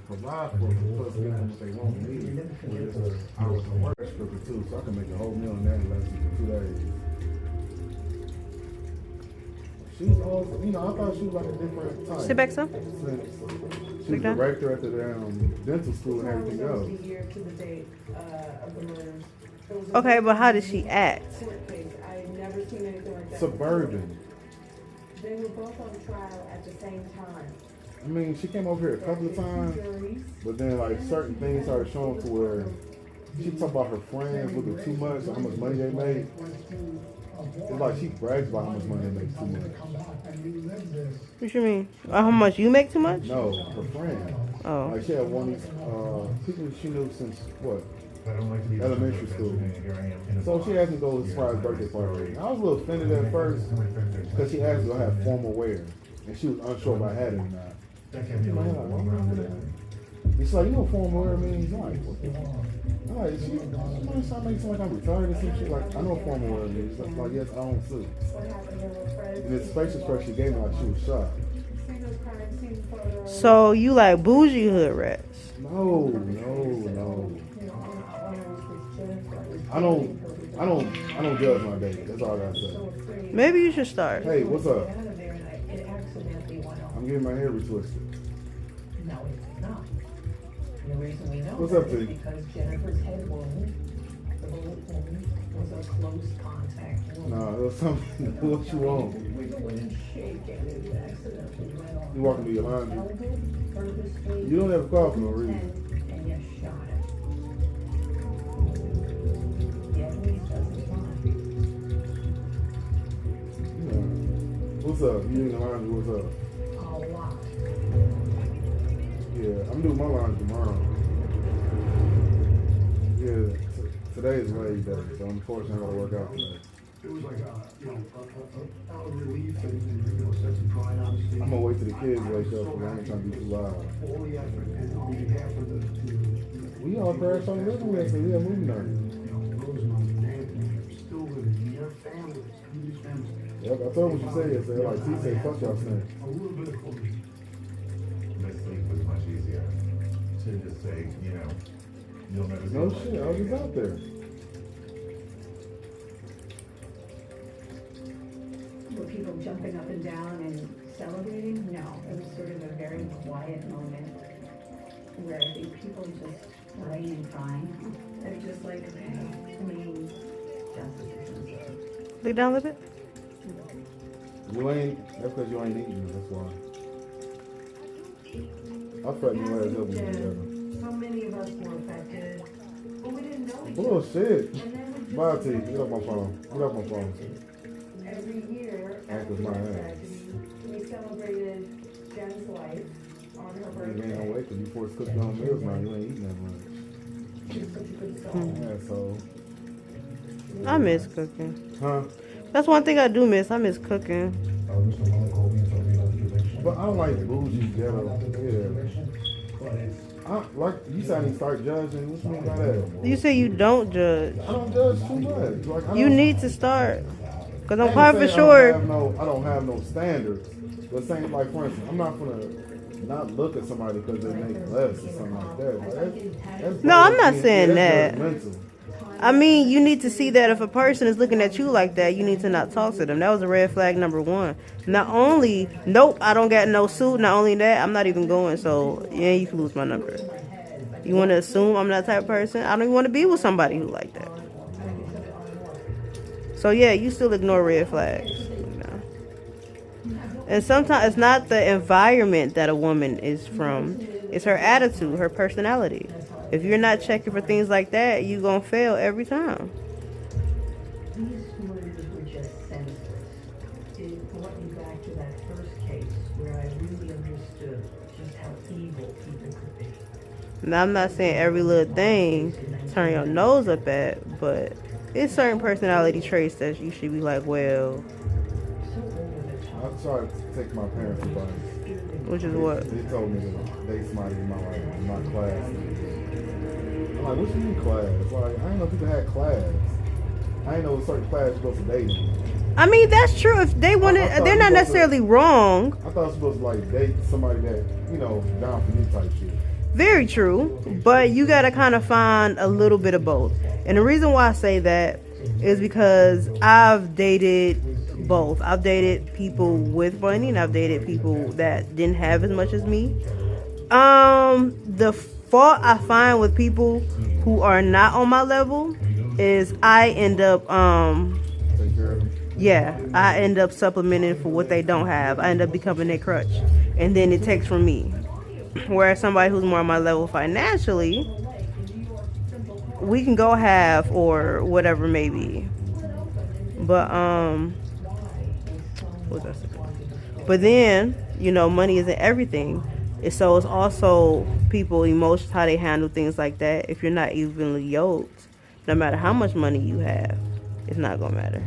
provide for them, plus give them what they want and need. I was a work scripper too, so I can make a whole meal in that lesson for 2 days. She's also, you know, I thought she was like a different type. Sit back some. She's a director at the dental school and everything else. Okay, but how did she act? Suburban. They were both on trial at the same time. I mean, she came over here a couple of times, but then like certain things started showing to where she talked about her friends looking too much, how much money they made. It's like she brags about how much money they make too much. What you mean? How much you make too much? No, her friend. Oh. Like she had one of these people she knew since what? Elementary school. So she asked me to go to a surprise birthday party. I was a little offended at first because she asked me to have formal wear, and she was unsure if I had it or not. It's like, you know what formal wear means? I'm like, what the fuck? I'm like, she might start making something like I'm retired or some shit. Like, I know what formal wear means. Like, yes, I own suits. And the facial expression she gave me, like, she was shocked. So you like bougie hood rats? No. I don't judge my baby. That's all I gotta say. Maybe you should start. Hey, what's up? I'm getting my hair retwisted. No, it's not. And the reason we know What's that up, is T? because Jennifer's head wound, the bullet wound, was a close contact wound. Nah, it was something. What you want? You walking to your laundry? You don't have a car for no reason. And you shot it. The evidence doesn't lie. Yeah. What's up? You in the laundry? What's up? A lot. Yeah, I'm doing my laundry tomorrow. Yeah, today is Labor Day, so unfortunately I gotta work out today. It was like a relief and sense of pride, obviously. I'm gonna wait till the kids wake up because I ain't trying to be too loud. All the effort and on behalf of the We all crashed on the living room yesterday. We had movie night. Rosemont and Anthony are still living in their families, in these families. Yep, I told him what you said yesterday. Like, he said, fuck y'all saying. A little bit of focus. This week was much easier to just say, you know, you'll never No shit, I was just out there. Were people jumping up and down and celebrating? No, it was sort of a very quiet moment where the people just laying and crying. They're just like, okay, I mean, justice is sincere. Look down a little bit. You ain't, that's because you ain't eating, that's why. I thought you had help me together. So many of us were affected, but we didn't know each other. Bullshit. And then we just Bye, T. Get off my phone. Get off my phone. every year Act after with my that ass. tragedy, we celebrated Jen's life on her You ain't birthday. gonna wait because you forced cooking on meals now. You ain't eating that much. She was such a good soul. Asshole. I miss cooking. Huh? That's one thing I do miss. I miss cooking. But I don't like bougie ghetto. Yeah. Like you said, I need to start judging. What you mean by that? You say you don't judge. I don't judge too much. Like, You need to start. Because I'm I quite ain't for saying sure. I don't have no standards. But saying, like, for instance, I'm not gonna not look at somebody because they make less or something like that. Like, that's No, I'm not being- saying that's that. judgmental. I mean, you need to see that if a person is looking at you like that, you need to not talk to them. That was a red flag number one. Not only, nope, I don't got no suit. Not only that, I'm not even going. So, yeah, you can lose my number. You want to assume I'm that type of person? I don't even want to be with somebody who like that. So, yeah, you still ignore red flags. You know? And sometimes it's not the environment that a woman is from. It's her attitude, her personality. If you're not checking for things like that, you're going to fail every time. These words were just senseless. It brought me back to that first case where I really understood just how evil people could be. Now, I'm not saying every little thing turn your nose up at, but it's certain personality traits that you should be like, well, So over the I top. tried to take my parents' advice. which is what? They told me to date somebody in my class. I'm like, what you mean class? Like, I didn't know people had class. I didn't know a certain class you're supposed to date in. I mean, that's true. If they want I to, thought they're you not supposed to- necessarily wrong. I thought I was supposed to like date somebody that, you know, down for me type shit. Very true, but you gotta kind of find a little bit of both. And the reason why I say that is because I've dated both. I've dated people with money and I've dated people that didn't have as much as me. The fault I find with people who are not on my level is I end up I end up supplementing for what they don't have. I end up becoming their crutch, and then it takes from me. Whereas somebody who's more on my level financially, we can go half or whatever maybe. But what was I saying? But then, you know, money isn't everything. And so it's also people emotions, how they handle things like that. If you're not evenly yoked, no matter how much money you have, it's not gonna matter.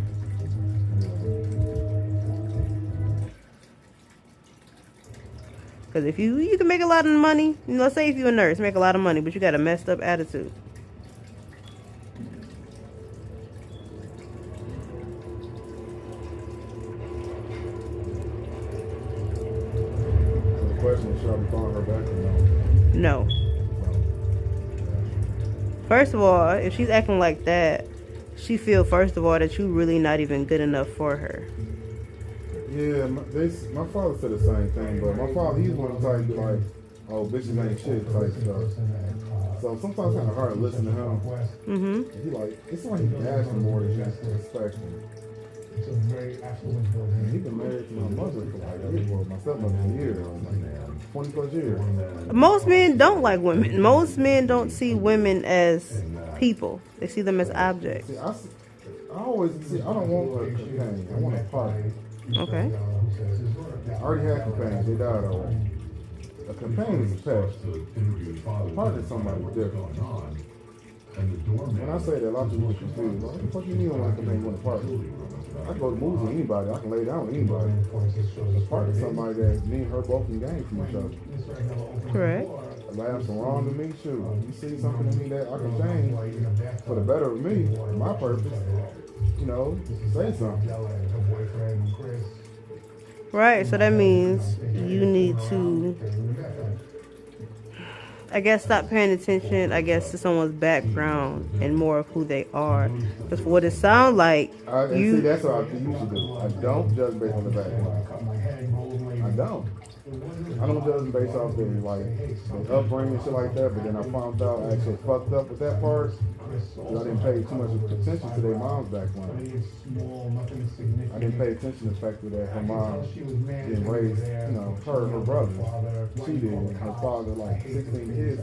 Because if you can make a lot of money, you know, say if you're a nurse, make a lot of money, but you got a messed up attitude. The question is, should I be calling her back or no? No. First of all, if she's acting like that, she feel first of all that you really not even good enough for her. Yeah, my father said the same thing, but my father, he's one of the type to be like, oh, bitches ain't shit type stuff. So sometimes it's kind of hard to listen to him. Mm-hmm. He like, it's like he's asking more than just respect him. And he's been married to my mother for like, my stepmother for years, like 20 plus years. Most men don't like women. Most men don't see women as people. They see them as objects. See, I always see, I don't want a companion. I want a partner. Okay. I already had companions. They died already. A companion is a pet. A partner is somebody different. When I say that, a lot of people are confused. What the fuck you mean when I companion with a partner? I can go to movies with anybody. I can lay down with anybody. A partner is somebody that me and her both can gain from each other. Correct. If I have some wrong to me, shoot. You see something in me that I can change for the better of me, my purpose. You know, say something. Right, so that means you need to, I guess, stop paying attention, I guess, to someone's background and more of who they are. Because for what it sounds like, see, that's what I usually do. I don't judge based on the background. I don't. I don't judge them based off their their upbringing and shit like that. But then I found out I actually fucked up with that part. I didn't pay too much attention to their mom's background. I didn't pay attention to the fact that her mom didn't raise, you know, her brothers. She did. Her father, like 16 kids,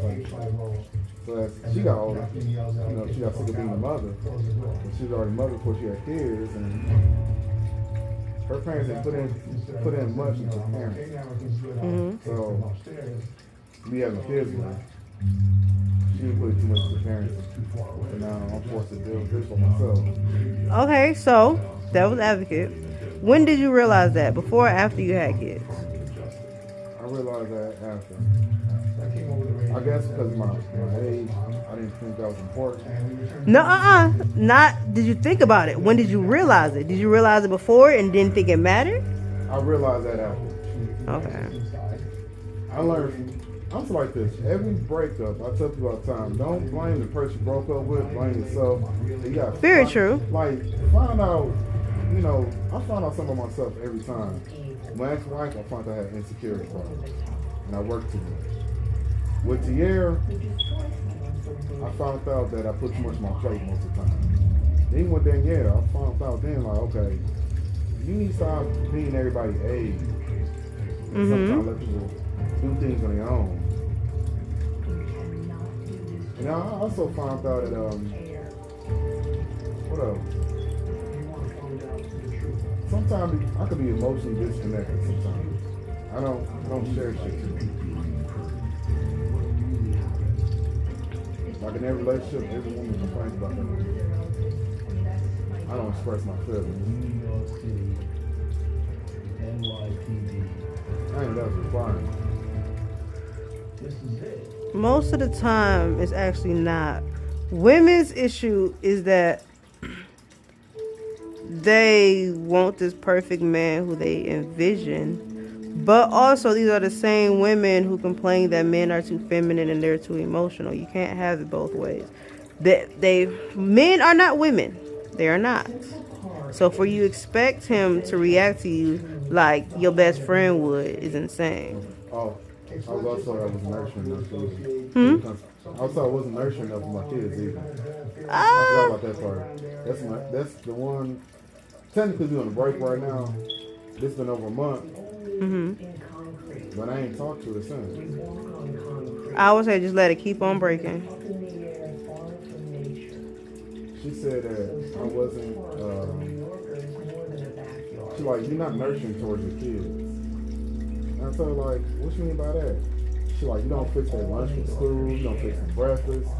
so as she got older, you know, she got sick of being a mother. But she was already a mother before she had kids, and her parents didn't put in much into parents. So me having kids now, she didn't put too much into parents. And now I'm forced to deal with this for myself. Okay, so devil's advocate. When did you realize that? Before or after you had kids? I realized that after. I guess because of my age, I didn't think that was important. No, not. Did you think about it? When did you realize it? Did you realize it before and didn't think it mattered? I realized that after. Okay. I learned. I'm like this. Every breakup, I tell people all the time, don't blame the person you broke up with, blame yourself. You got very true. Like, find out, you know, I find out something about myself every time. My ex-wife, I found out I had insecurity problems. And I worked too much. With Tierra, I found out that I put too much on my plate most of the time. Even with Danielle, I found out then, like, okay, you need to stop being everybody's age. Sometimes let people do things on their own. And I also found out that, what else? Sometimes I could be emotionally disconnected sometimes. I don't share shit too much. Like in every relationship, every woman complains about that. I don't express my feelings. I think that's required. Most of the time, it's actually not. Women's issue is that they want this perfect man who they envision, But also, these are the same women who complain that men are too feminine and they're too emotional. You can't have it both ways. Men are not women. They are not. So for you to expect him to react to you like your best friend would is insane. Oh, I was also I was nurturing enough kids. Hmm? Also, I wasn't nurturing enough for my kids either. I forgot about that part. That's the one. Technically, we're on a break right now. This been over a month. But I ain't talked to her since. I would say just let it keep on breaking. She said that I wasn't. She's like, you're not nurturing towards your kids. And I told her, like, what you mean by that? She's like, you don't fix their lunch for school, you don't fix their breakfast.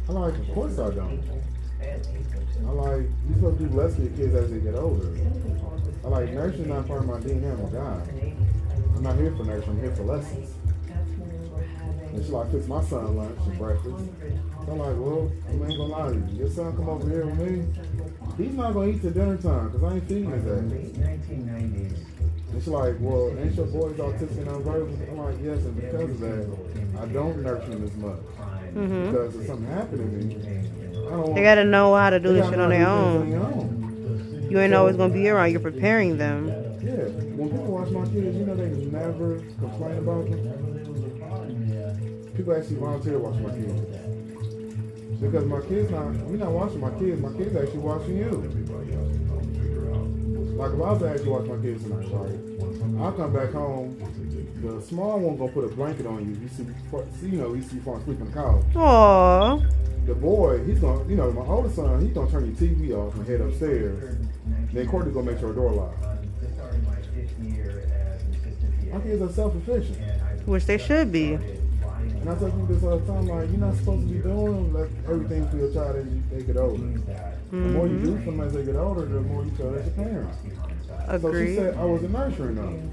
I'm like, of course I don't. I'm like, you're supposed to do less for your kids as they get older. I'm like, nurturing not part of my DNA, I'm a guy. I'm not here for nurturing, I'm here for lessons. And she like, fix my son lunch and breakfast. So I'm like, well, I ain't gonna lie to you. Your son come over here with me, he's not gonna eat till dinner time, because I ain't feeding his ass. And she's like, well, ain't your boys autistic and nonverbal? I'm like, yes, and because of that, I don't nurture him as much. Because if something happened to me, I don't want. They gotta know how to do this shit on their own. You ain't always gonna be around, you're preparing them. Yeah, when people watch my kids, you know they never complain about them. People actually volunteer to watch my kids. Because my kids you're not watching my kids actually watching you. Like if I was to actually watch my kids tonight, right? I'll come back home, the small one gonna put a blanket on you. You see falling asleep on the couch. Aww. The boy, he's gonna, my older son, he's gonna turn your TV off and head upstairs. Then Courtney's gonna make sure the door locked. My kids are self-efficient. Which they should be. And I tell people this all the time, like, you're not supposed to be doing like everything for your child as they get older. The more you do for them as they get older, the more you feel as your parents. Agreed. So she said I wasn't nurturing them.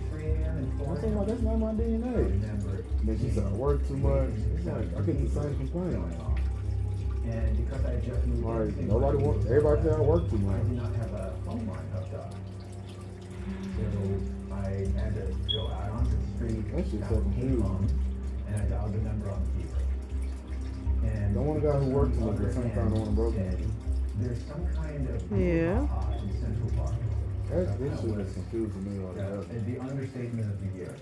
I said, like, that's not my DNA. And then she said, I work too much. It's like, I get the same complaint. Like, everybody said I work too much. That shit's so confusing. Don't want a guy who works too much, but sometimes I want to broke him. Yeah. This shit is confusing me altogether. The understatement of the year.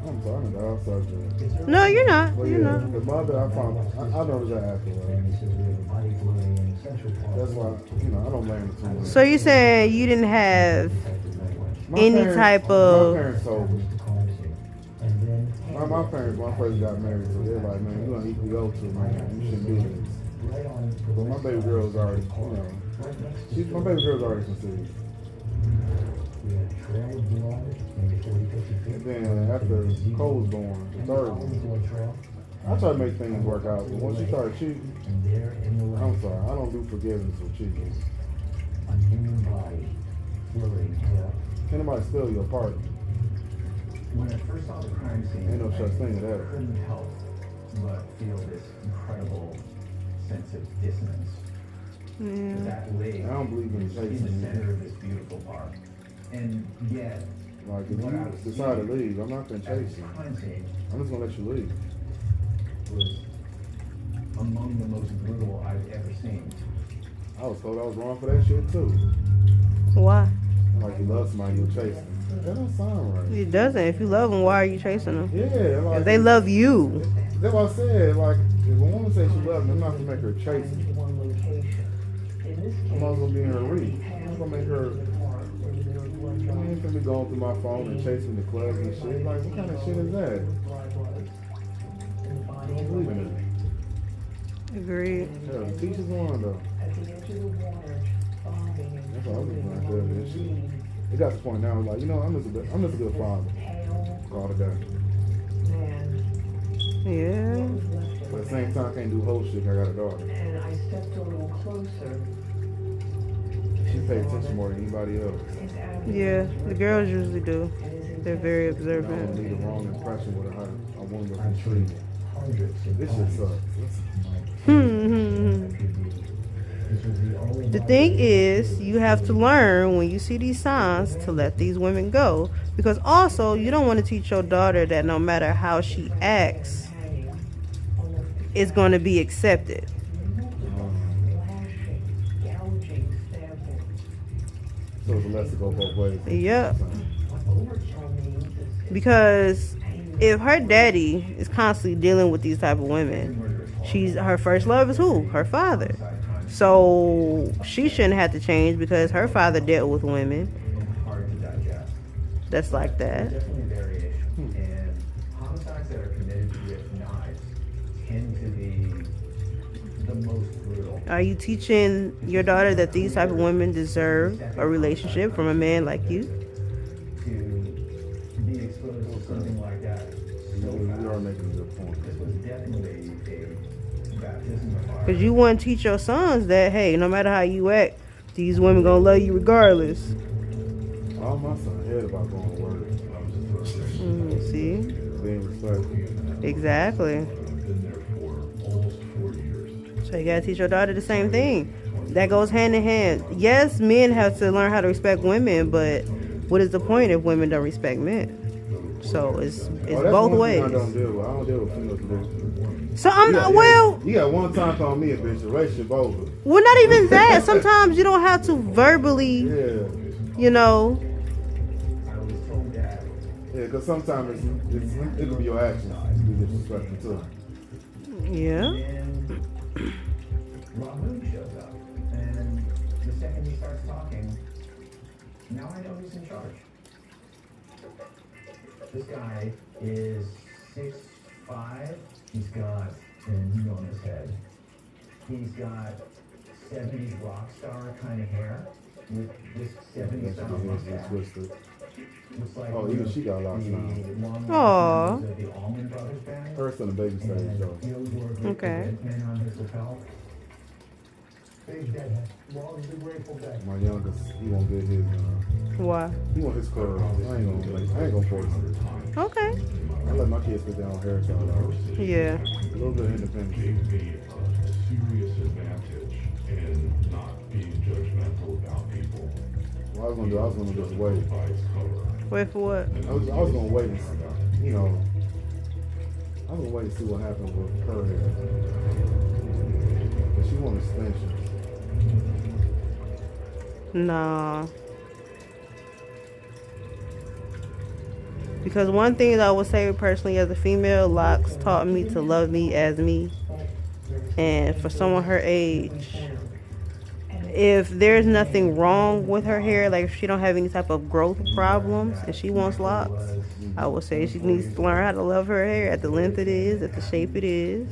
I'm sorry, I'm off subject. No, you're not. But You're yeah, not. the mother, I know that afterwards. That's why, I don't blame her too much. So you saying you didn't have any type of... My parents told me. My parents, when I first got married, so they're like, man, you're gonna equally owe to, man. You shouldn't do this. But my baby girl's already, my baby girl's already conceived. And then after Cole was born, the third one, I try to make things work out. But once you start cheating, I'm sorry, I don't do forgiveness for cheating. Can't nobody steal your partner. When I first saw the crime scene, Ain't no such thing as that. I couldn't help but feel this incredible sense of dissonance. That lake I don't believe in is chasing. in the center of this beautiful park. And yet, Like, if you decide to leave, I'm not gonna chase you. crime scene I'm just gonna let you leave. was among the most brutal I've ever seen. I was told I was wrong for that shit too. Why? Like, you love somebody, you'll chase them. That don't sound right. It doesn't. If you love them, why are you chasing them? Yeah, like, If they love you. That's what I said. Like, if a woman says she loves me, I'm not gonna make her chase me. I'm not gonna be in her reach. I'm gonna make her. I ain't gonna be going through my phone and chasing the clubs and shit. Like, what kind of shit is that? I don't believe in it. Agreed. Yeah, the teacher's on though. That's all I'm just gonna do this shit. It got to the point now, like, I'm just a good father. All the day. Yeah. But at the same time, I can't do whole shit. I got a daughter. And I stepped a little closer. She pays attention more than anybody else. Yeah. The girls usually do. They're very I don't observant. leave the wrong impression with how a woman was treated. This shit sucks. The thing is, you have to learn when you see these signs to let these women go. Because also, you don't want to teach your daughter that no matter how she acts, it's going to be accepted. So it's a lesson go both ways. Yep. Because if her daddy is constantly dealing with these type of women, her first love is who? Her father. So she shouldn't have to change because her father dealt with women. That's like that. Definitely variation. And homicides that are committed with knives tend to be the most brutal. Are you teaching your daughter that these type of women deserve a relationship from a man like you? To be exposed to something like that so You are fast. making a good point. This was definitely a baptism of fire. Because you want to teach your sons that, hey, no matter how you act, these women going to love you regardless. All my son head about going to work. See? Being respectful. Exactly. So you gotta teach your daughter the same thing. That goes hand in hand. Yes, men have to learn how to respect women, but what is the point if women don't respect men? So it's That's both one ways. thing I don't deal with. I don't deal with females bitches. So I'm not, well, You got one time calling me a bitch, the relationship over. well, not even that. Sometimes you don't have to verbally, Yeah. you know. I was told that Yeah, because sometimes it could be your actions. You be disrespectful too. Yeah. then Rahul shows up, and the second he starts talking, now I know who's in charge. This guy is 6'5". He's got an E on his head. He's got 70s rock star kind of hair with this 70s style mustache. Twisted. Looks like Oh, even she got locks now. Aw. The Allman Brothers band. First on the baby stage, though. Okay. On his lapel. Stage dead. Well, he's a Grateful Dead. My youngest, he won't get his. Why? He want his curls. I ain't gonna force him. Okay. I let my kids put their own hairstyle out. Yeah. A little bit of independence. gave me a serious advantage in not being judgmental about people. What I was gonna just wait. By its color. Wait for what? I was gonna wait and see, you know, I was gonna wait and see what happens with her hair. But she want extensions. Nah. Because one thing that I would say personally as a female, locks taught me to love me as me. And for someone her age, if there's nothing wrong with her hair, like if she don't have any type of growth problems and she wants locks, I would say she needs to learn how to love her hair at the length it is, at the shape it is.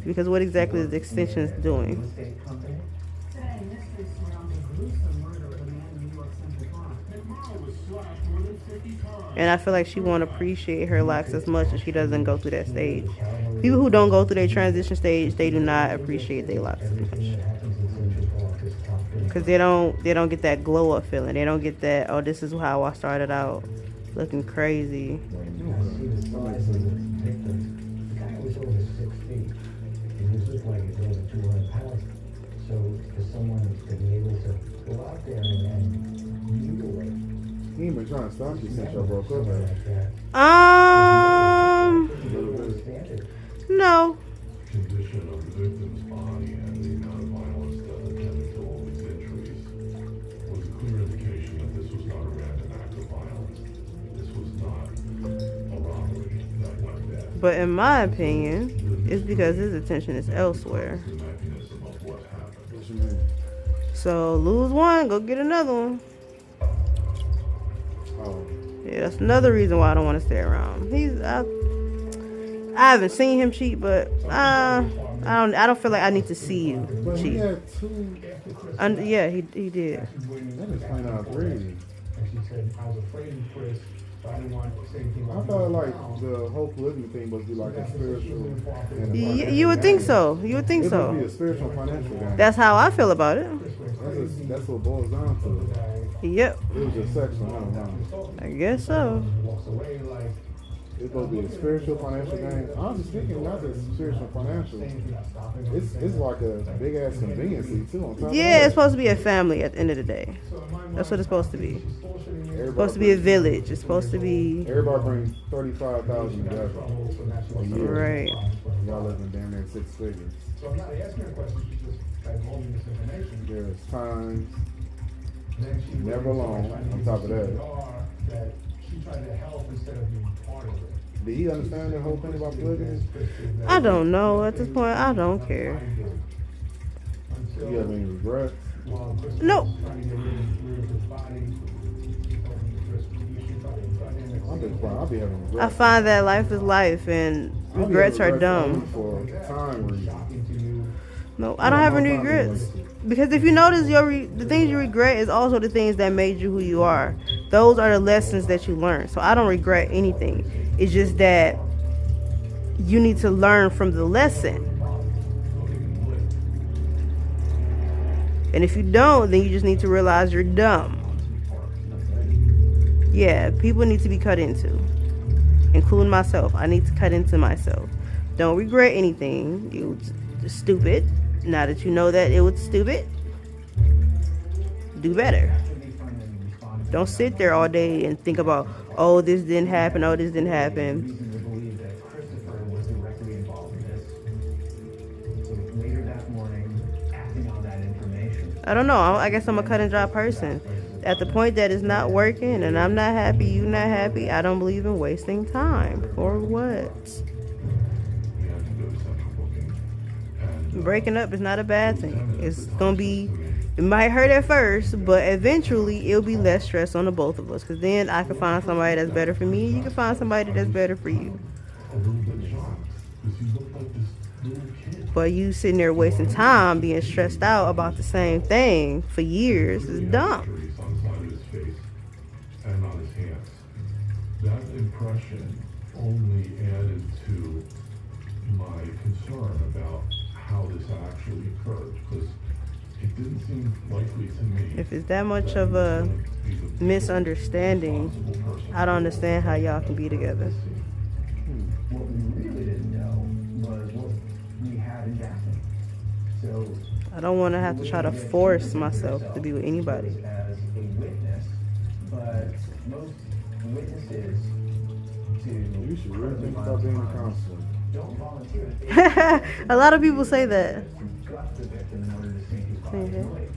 Because what exactly is the extensions doing? Today, mystery surrounds a gruesome murder of a man in New York Central Park. And I feel like she won't appreciate her locks as much if she doesn't go through that stage. People who don't go through their transition stage, they do not appreciate their locks as much. Because they don't get that glow up feeling. They don't get that, oh, this is how I started out, looking crazy. The guy was over 6 feet. He just looked like he's over 200 pounds. So for someone to be able to go out there and mutilate He ain't been trying to stop you since y'all broke up, man. like that, No. Condition of the victim's body and the amount of violence that attended to all these injuries was a clear indication that this was not a random act of violence. This was not a robbery that went bad. But in my opinion, it's because his attention is elsewhere. The mechanism of what happened. What you mean? So lose one, go get another one. Oh, Yeah, that's another reason why I don't want to stay around. I haven't seen him cheat, but I don't feel like I need to see you but he cheat. had two. Yeah, he did. That is kind of crazy. And she said, I was afraid of Chris, so I didn't want to say anything I about thought it. like the whole polygamy thing must be like a spiritual. And a You would think so. You would think It must be so. a spiritual financial game. That's how I feel about it. That's what it boils down to. Yep, It was just sexual, I don't know. I guess so. Walks away like, it's supposed to be a spiritual financial gain. Honestly speaking, not just spiritual and financial. It's like a big ass convenience too on top of Yeah, that. it's supposed to be a family at the end of the day. That's what it's supposed to be. It's supposed to be a village. It's supposed to be Everybody brings 35,000 together a year. right. Y'all living damn near 6 figures. So I'm not asking her questions, she's just divulging this information. There's times, Then she never alone, on top of that. That she tried to help instead of being part of it. Did he understand the whole thing about polygamy? I don't know at this point. I don't care. Do you have any regrets? Nope. I'll be having regrets. I find that life is life and I'll be regrets having are dumb. For time reasons. No, I don't have any regrets. Because if you notice, the things you regret is also the things that made you who you are. Those are the lessons that you learn. So I don't regret anything. It's just that you need to learn from the lesson. And if you don't, then you just need to realize you're dumb. Yeah, people need to be cut into, including myself. I need to cut into myself. Don't regret anything. It was stupid. Now that you know that it was stupid, do better. Don't sit there all day and think about, oh, this didn't happen, oh, this didn't happen. Reason to believe that Christopher was directly involved in this. So later that morning, acting on that information. I don't know. I guess I'm a cut and dry person. At the point that it's not working and I'm not happy, you're not happy, I don't believe in wasting time. For what? Breaking up is not a bad thing. It's gonna be, it might hurt at first, but eventually it'll be less stress on the both of us. Cause then I can find somebody that's better for me, and you can find somebody that's better for you. But you sitting there wasting time being stressed out about the same thing for years is dumb. And on his hands. That impression only added to my concern about how this actually occurred, because it didn't seem likely to me. If it's that much of a misunderstanding, I don't understand how y'all can be together. What we really didn't know was what we had in Daphne. So I don't want to have to try to force myself to be with anybody. as a witness, but most witnesses to You should really think about being a counselor. don't volunteer. A lot of people say that. Got the victim in order to save his body Mhm. annoyed.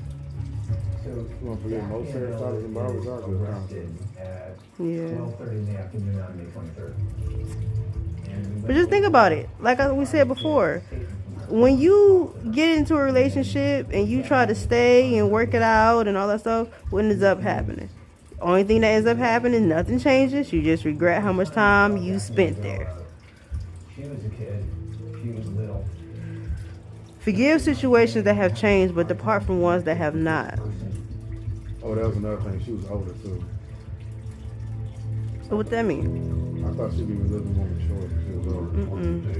So You won't forget, most hairstylists and barbers are good arrested counselors. at Yeah. 12:30 in the afternoon on May 23rd. And But just think about it. Like we said before, when you get into a relationship and you try to stay and work it out and all that stuff, what ends up happening? Only thing that ends up happening, nothing changes. You just regret how much time you spent there. She was a kid. She was little. Forgive situations that have changed, but depart from ones that have not. Oh, that was another thing. She was older too. So what that mean? I thought she'd be a little more mature. She was older.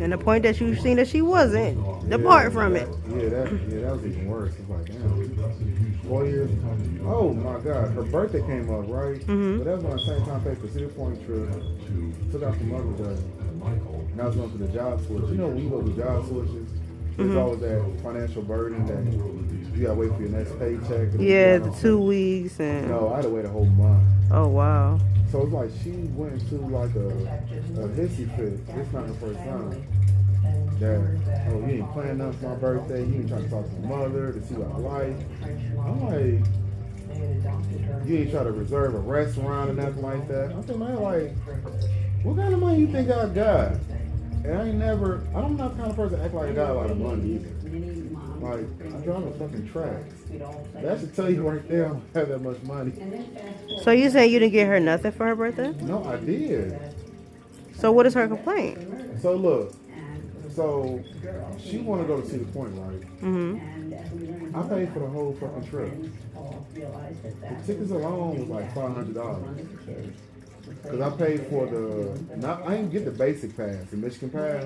And the point that you seen that she wasn't, depart from it. Yeah, that was even worse. It's like, damn, 4 years. Oh my God, her birthday came up, right? But that was around the same time I paid for Cedar Point trip. Took out some other day. And I was going to the job switch. You know, when you go to job switches, there's always that financial burden that you gotta wait for your next paycheck. Yeah, the 2 weeks and No, I had to wait a whole month. oh wow. So it's like she went into like a hissy fit. It's not her first time. That, oh, you ain't planning nothing for my birthday. You ain't trying to talk to my mother to see what I like. I'm like, you ain't try to reserve a restaurant or nothing like that. I'm thinking, man, like, what kind of money you think I got? And I'm not the kind of person to act like I got a lot of money either. Like, I drive a fucking track. That should tell you right there I don't have that much money. So you saying you didn't get her nothing for her birthday? No, I did. So what is her complaint? So look, so she want to go to Cedar Point, right? I paid for the whole fucking trip. The tickets alone was like $500. Cause I paid for I didn't get the basic pass, the Michigan pass.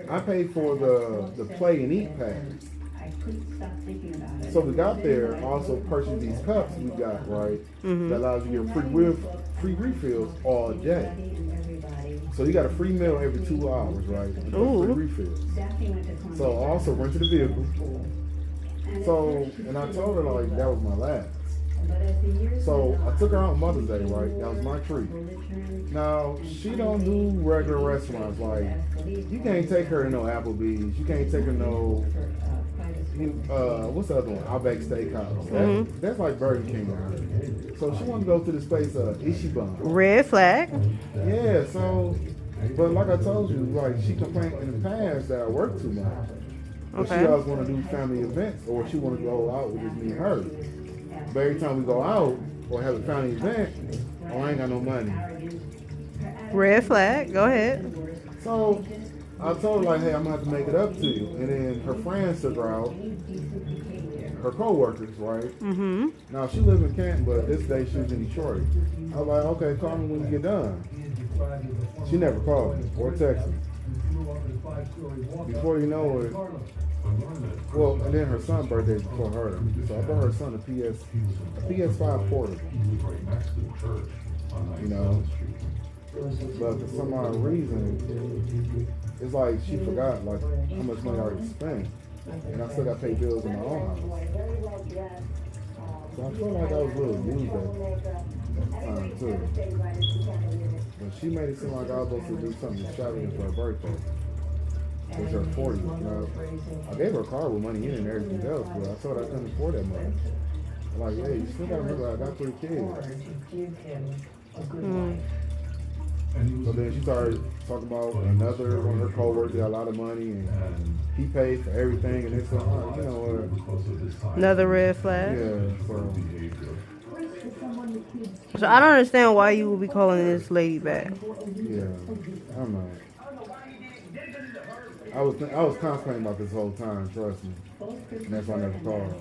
I paid for the play and eat pass. I couldn't stop thinking about it. So we got there, also purchased these cups we got, right? That allows you to get free refills all day. So you got a free meal every 2 hours, right? And free refills. So I also rented a vehicle. So, and I told her like that was my last. So I took her out on Mother's Day, right? That was my treat. Now, she don't do regular restaurants. Like, you can't take her to no Applebee's. You can't take her no, what's the other one? Outback Steakhouse. That's like Burger King to her. So she wanted to go to this place, Ichiban. Red flag. Yeah, so, but like I told you, like, she complained in the past that I work too much. But she always want to do family events, or she want to go out with just me and her. But every time we go out or have a family event, oh, I ain't got no money. Red flag. Go ahead. So I told her like, hey, I'm gonna have to make it up to you. And then her friends took her out, her co-workers, right? Now she lives in Canton, but this day she was in Detroit. I was like, okay, call me when you get done. She never called me or texted me. Before you know it, well, and then her son's birthday is before her. So I bought her son a PS5 portable. You know, but for some odd reason, it's like she forgot like how much money I already spent, and I still got to pay bills in my own house. So I feel like I was a little used at that time too. But she made it seem like I was supposed to do something extravagant for her birthday. It's her 40th. Now, I gave her a car with money in it and everything else, but I told her I couldn't afford that much. I'm like, hey, you still gotta remember I got 3 kids. So then she started talking about another one of her co-workers got a lot of money and he paid for everything and this and that. You know what? Another red flag. Yeah, So I don't understand why you would be calling this lady back. yeah, I'm not. I was contemplating about this whole time, trust me. And that's why I never called.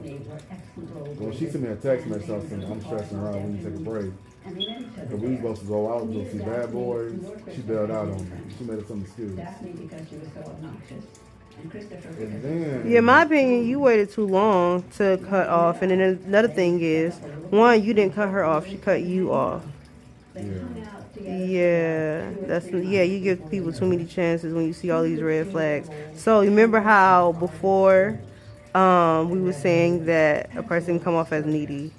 When she sent me a text message, I was saying, I'm stressing her out when you take a break. Because we were supposed to go out and go see Bad Boys. She bailed out on me. She made up some excuse. And then... Yeah, in my opinion, you waited too long to cut off. And then another thing is, one, you didn't cut her off. She cut you off. Yeah, you give people too many chances when you see all these red flags. So remember how before we were saying that a person come off as needy.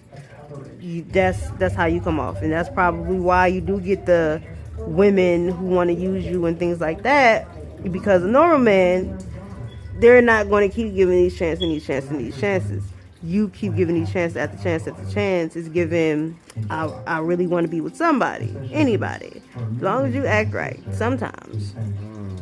That's how you come off, and that's probably why you do get the women who want to use you and things like that. Because a normal man, they're not going to keep giving these chances and these chances and these chances. You keep giving these chances after chance after chance. Is given. I really want to be with somebody, anybody, as long as you act right. Sometimes. A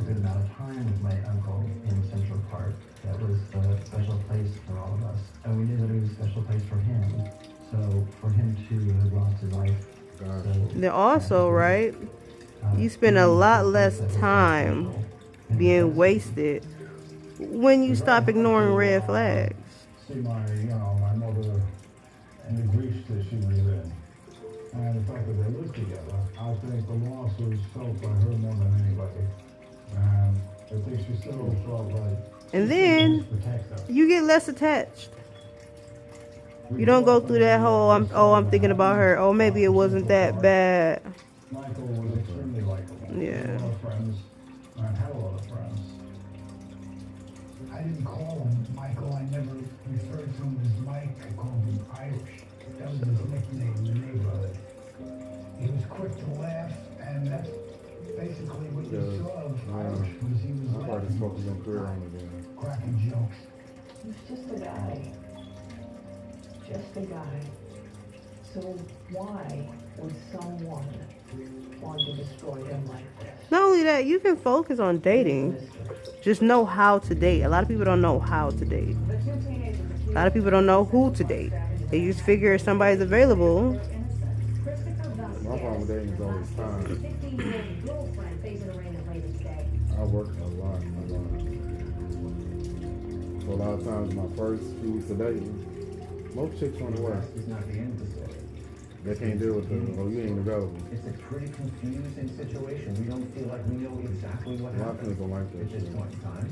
good amount of time with my uncle in Central Park. That was a special place for all of us, and we knew that it was a special place for him. So for him to have lost his life. Then also, right, you spend a lot less time being wasted when you stop ignoring red flags. See my mother and the grief that she was in, and the fact that they lived together. I think the loss was felt by her more than anybody, and I think she still felt like. And then you get less attached. You don't go through that whole I'm thinking about her. Oh, maybe it wasn't that bad. Michael was extremely likable. Yeah. Had a lot of friends, and had a lot of friends. I didn't call him Michael. I never referred to him as Mike. I called him Irish. That was his nickname in the neighborhood. He was quick to laugh, and that's basically what you saw of Irish. Was he was laughing, cracking jokes. He was just a guy. Just a guy. So why would someone want to destroy him like this? Not only that, you can focus on dating. Just know how to date. A lot of people don't know how to date. A lot of people don't know who to date. They just figure if somebody's available. My problem with dating is always time. I work a lot. So a lot of times, my first few weeks of dating, most chicks run away. It's not the end of the story. They can't deal with it. Oh, you ain't available. It's a pretty confusing situation. We don't feel like we know exactly what A lot of happened people don't like that at this shit. point in time.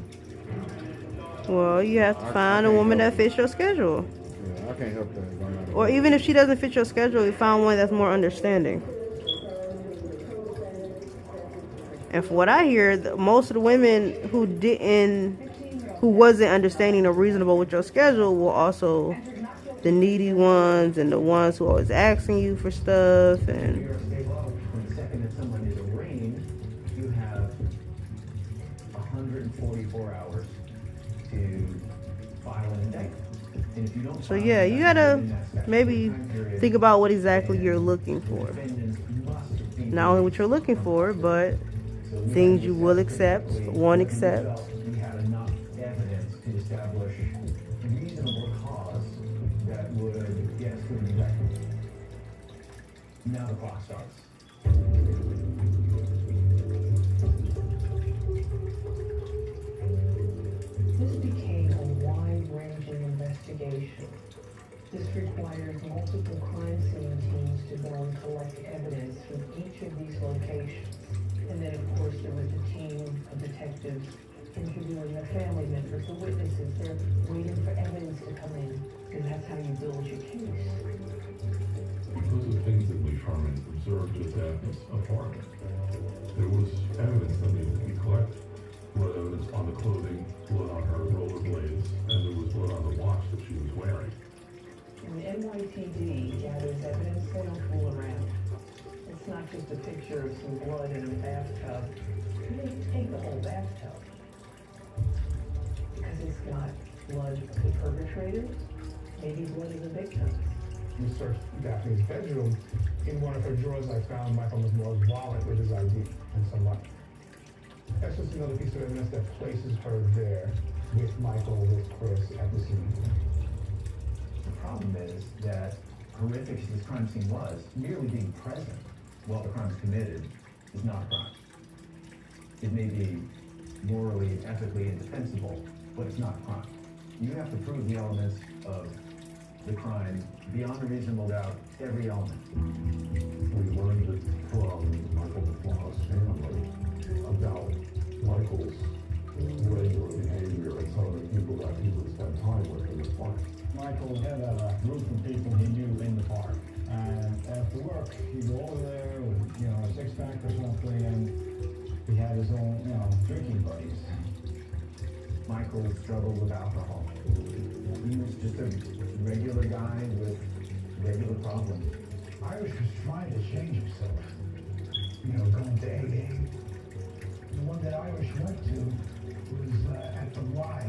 Well, you have to find a woman that fits your schedule. Yeah, I can't help that. Or even if she doesn't fit your schedule, you find one that's more understanding. And from what I hear, most of the women who wasn't understanding or reasonable with your schedule were also the needy ones and the ones who are always asking you for stuff. And When the second that someone is arraigned, you have 144 hours to file an indictment. And if you don't so yeah, you gotta maybe think about what exactly you're looking for. Not only what you're looking for, but things you will accept, won't accept. We had enough evidence to establish reasonable cause that would get us to an indictment. Now the clock starts. This became a wide-ranging investigation. This required multiple crime scene teams to go and collect evidence from each of these locations. And then, of course, there was a team of detectives interviewing the family members, the witnesses. They're waiting for evidence to come in, because that's how you build your case. Because of things that we observed at Daphne's apartment, there was evidence that needed to be collected. Blood evidence on the clothing, blood on her rollerblades, and there was blood on the watch that she was wearing. And the NYPD gathers evidence. They don't fool around. It's not just a picture of some blood in a bathtub. They take the whole bathtub. Because it's got blood of the perpetrator, maybe blood of the victim. We searched Daphne's bedroom. In one of her drawers, I found Michael McMorrow's wallet with his ID and some money. That's just another piece of evidence that places her there with Michael, with Chris at the scene. The problem is that, horrific as this crime scene was, merely being present while the crime is committed is not a crime. It may be morally, ethically indefensible, but it's not a crime. You have to prove the elements of the crime beyond a reasonable doubt, every element. We learned it from Michael McMorrow's family about Michael's regular behavior and some of the people that he would spend time with in the park. Michael had a group of people he knew in the park. And after work, he'd go over there with, a six-pack or something, and he had his own, drinking buddies. Michael struggled with alcohol. He was just a regular guy with regular problems. Irish was trying to change himself. Going to AA. The one that Irish went to was at the Y,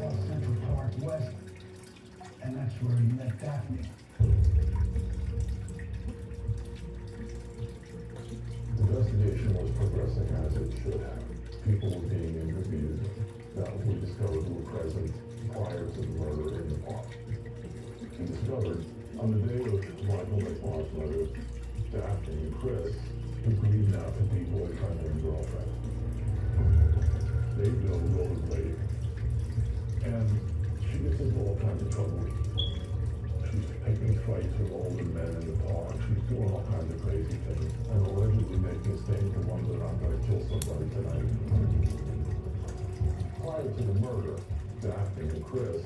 off Central Park West. And that's where he met Daphne. The investigation was progressing as it should have. People were being interviewed that we discovered were present prior to the murder in the park. We discovered on the day of Michael McMorrow's murder, Daphne and Chris agreed not to be boyfriend and girlfriend. They go rollerblading, and she gets into all kinds of trouble. She's picking fights with older men in the park. She's doing all kinds of crazy things, and allegedly making a statement to one that I'm going to kill somebody tonight. Prior to the murder, Daphne and Chris,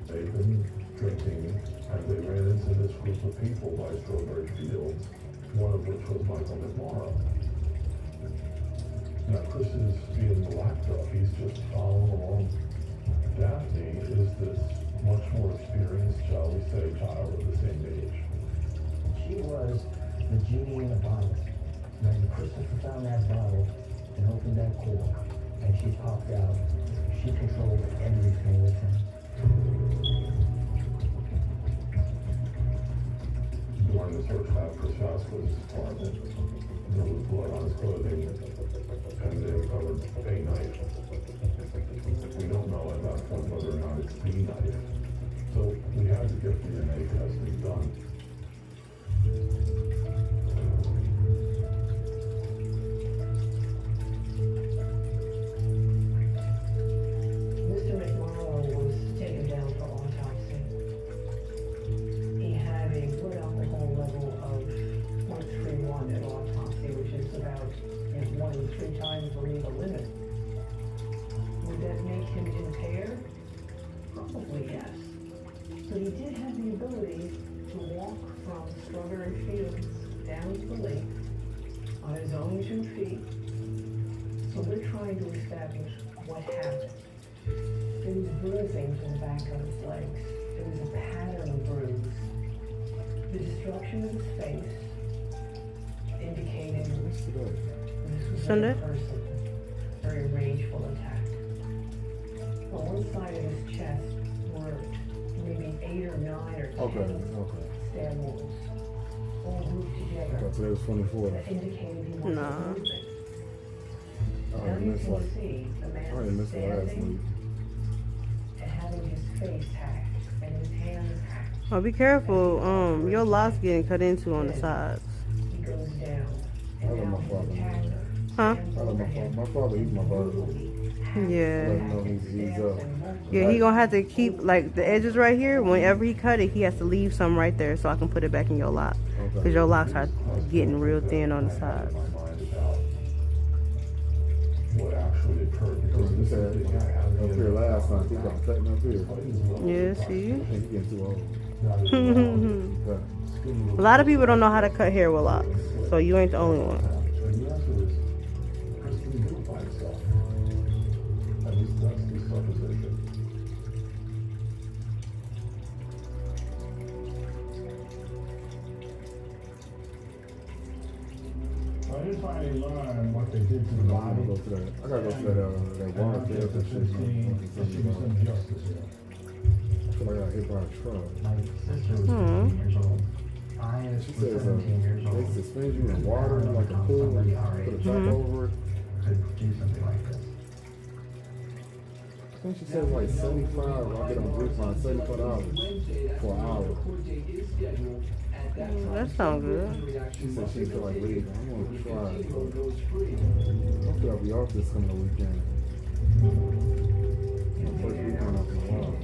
they've been drinking, and they ran into this group of people by Strawberry Fields, one of which was Michael McMorrow. Now, Chris is being the lapdog. He's just following along. Daphne is this much more experienced, shall we say, child of the same age. She was the genie in the bottle. When Christopher found that bottle and opened that cork, and she popped out, she controlled everything with him. During the search lab for Shaska's apartment, there was blood on his clothing, and they recovered a knife. We don't know at that point whether or not it's the knife. So we had to get DNA testing done. Mr. McMorrow was taken down for autopsy. He had a blood alcohol level of 0.31 at autopsy, which is about 2 feet. So we're trying to establish what happened. There was bruising to the back of his legs. There was a pattern of bruise. The destruction of his face indicated this was Sunday? a person, very rageful attack. On one side of his chest were maybe 8 or 9 or 10 stab wounds, all grouped together. Today was 24. That indicated he was Nah. movement. I Now already you missed can like, see the I man already missed the last week. standing and having his face hacked and his hands hacked. Oh, be careful. Your lock's getting cut into on the sides. He goes down. I love my father. Huh? I love my father. My father, he's my brother. I let Yeah. him know he's up. Yeah, he gonna have to keep like the edges right here. Whenever he cut it, he has to leave some right there so I can put it back in your lock. Cause your locks are getting real thin on the sides. What actually occurred? Because You said up here last night, he got cutting up here. Yeah, see? I think he's getting too old. A lot of people don't know how to cut hair with locks, so you ain't the only one. And the answer is, Chris didn't do it by himself. At least that's the supposition. I did finally learn what they did to the I body. gotta go to that. I gotta go to that And water after field. That shit. 15, there should be some justice here. I feel like I got hit by a truck. My sister was 15 years old. I She was says 17 years they old. suspend you in water like a pool, Somebody put a our age top over it. could do something like this. I think she says like 75. I get on Groupon, $75 for an hour. That sounds good. She said she feel like leaving. I'm gonna try. Hopefully I'll be off this coming weekend. My first weekend off in a while.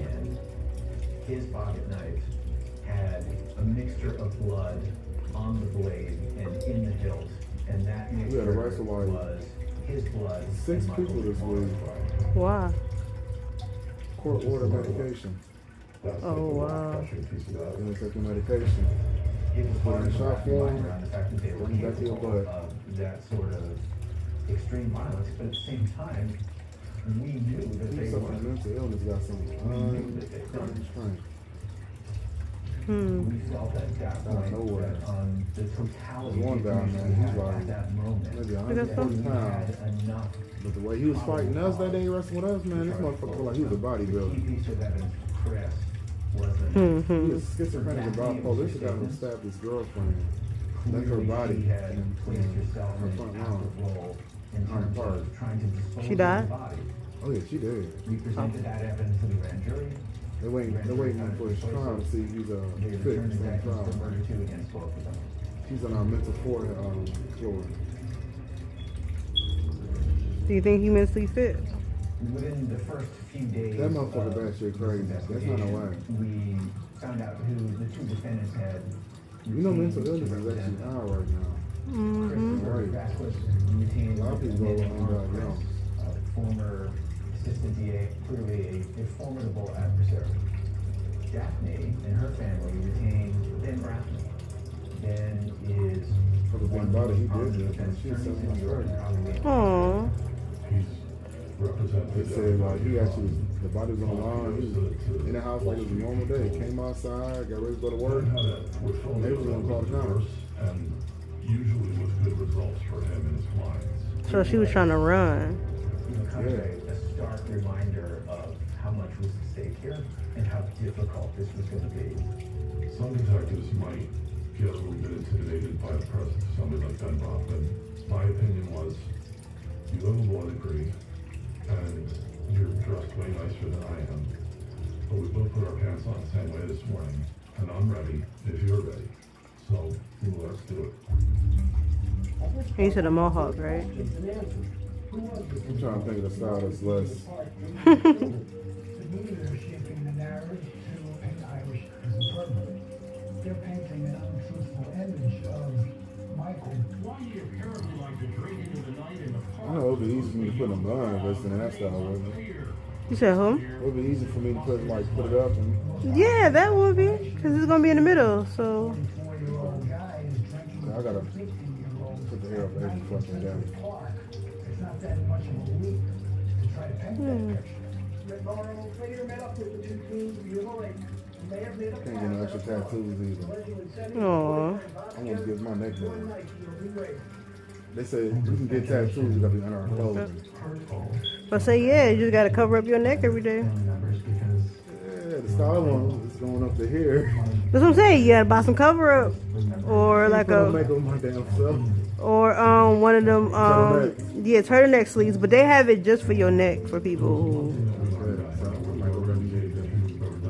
His pocket knife had a mixture of blood on the blade and in the hilt, and that We had mixture arrested like was his blood. 6 and people this week. Why? Court order medication. Oh wow. And they take your medication. It was Put hard in to shot wrap your mind form, around the fact that they were bring it back to your capable butt. of that sort of extreme violence, but at the same time, we knew that He they suffered were. mental illness, got some unrestrained. We felt at that Out of point nowhere. that on the totality There's one of guy, information man, we he's had like at that moment, maybe that's 140 we pounds. had enough But the way he was fighting us that day, wrestling with us, man, this motherfucker felt like he was a key bodybuilder. piece of evidence, Chris, wasn't. He Mm-hmm. was schizophrenic and bipolar. This is the guy who stabbed his girlfriend. Left her body Clearly, she had in placed herself her in an front active lawn. role in On terms part. of trying to dispose She of died? the body. Oh yeah, she did. We presented that evidence to the grand jury. They're waiting for his trial to see if he's They fit for returned the indictments for trial. murder two against both of them. She's on our mental floor. Do you think he mentally fit? Within the first few days That motherfucker of batshit crazy. That's not no investigation, way. we found out who the two defendants had. You know mental retained illness to is represent actually them. out right now. Mm-hmm. Right. Vasquez retained A lot of people go Nick undiagnosed. Armquist, former assistant DA, clearly a formidable adversary. Daphne and her family retained Ben Brathman. Ben is For the one big of body he the most did, prominent she attorneys was in New York, probably. Aww. He's represented. They said like he actually the body was on the line. He was in the house like it was a normal day. Came outside, got ready to go to work. They was gonna call the cops. And usually with good results for him and his clients. So she was trying to run. You know, kind of a stark reminder of how much was at stake here and how difficult this was going to be. Some detectives might get a little bit intimidated by the presence of somebody like Ben Brockman. My opinion was, you have a law degree, and you're dressed way nicer than I am. But we both put our pants on the same way this morning, and I'm ready if you're ready. So, let's do it. He said a mohawk, right? I'm trying to think of the style that's less. The media are shaping the narrative to paint Irish as a pervert. They're painting an untruthful image of Michael. Why do you apparently like to drink into the night in the park? I know it would be easy for me to put a bun investing in that style, wouldn't it? You said who? It would be easy for me to put it up and Yeah, that would be. Because it's going to be in the middle, so. 44-year-old guy is drinking I gotta with a 50-year-old. put the hair up every fucking day. Park. It's not that much of a leap to try to paint that picture. Can't get no extra tattoos either. Aww. I want to get my neck done. They say you can get tattoos, you gotta be under our clothing. But say yeah, you just gotta cover up your neck every day. Yeah, the style one is going up to here. That's what I'm saying. You gotta buy some cover up, or like a make on my damn self. Or one of them yeah, turtleneck sleeves, but they have it just for your neck for people who.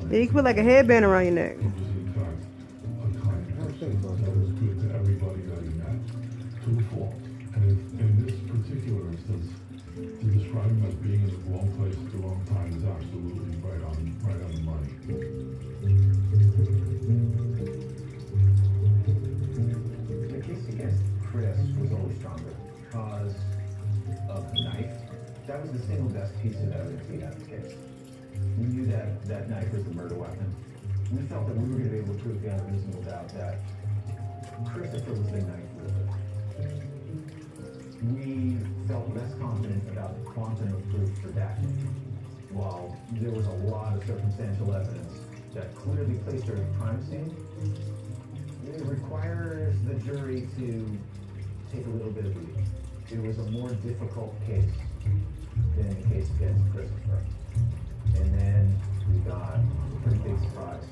Yeah, you can put like a headband around your neck. In this particular instance, to describe him as being in the wrong place at the wrong time is absolutely right on the money. The case against Chris was always stronger because of the knife. That was the single best piece of evidence we had in the case. We knew that knife was the murder weapon. We felt that we were going to be able to prove beyond a reasonable doubt that Christopher was the knife wielder. We felt less confident about the quantum of proof for that. While there was a lot of circumstantial evidence that clearly placed her at the crime scene, it requires the jury to take a little bit of lead. It was a more difficult case than the case against Christopher. And then we got a pretty big surprise.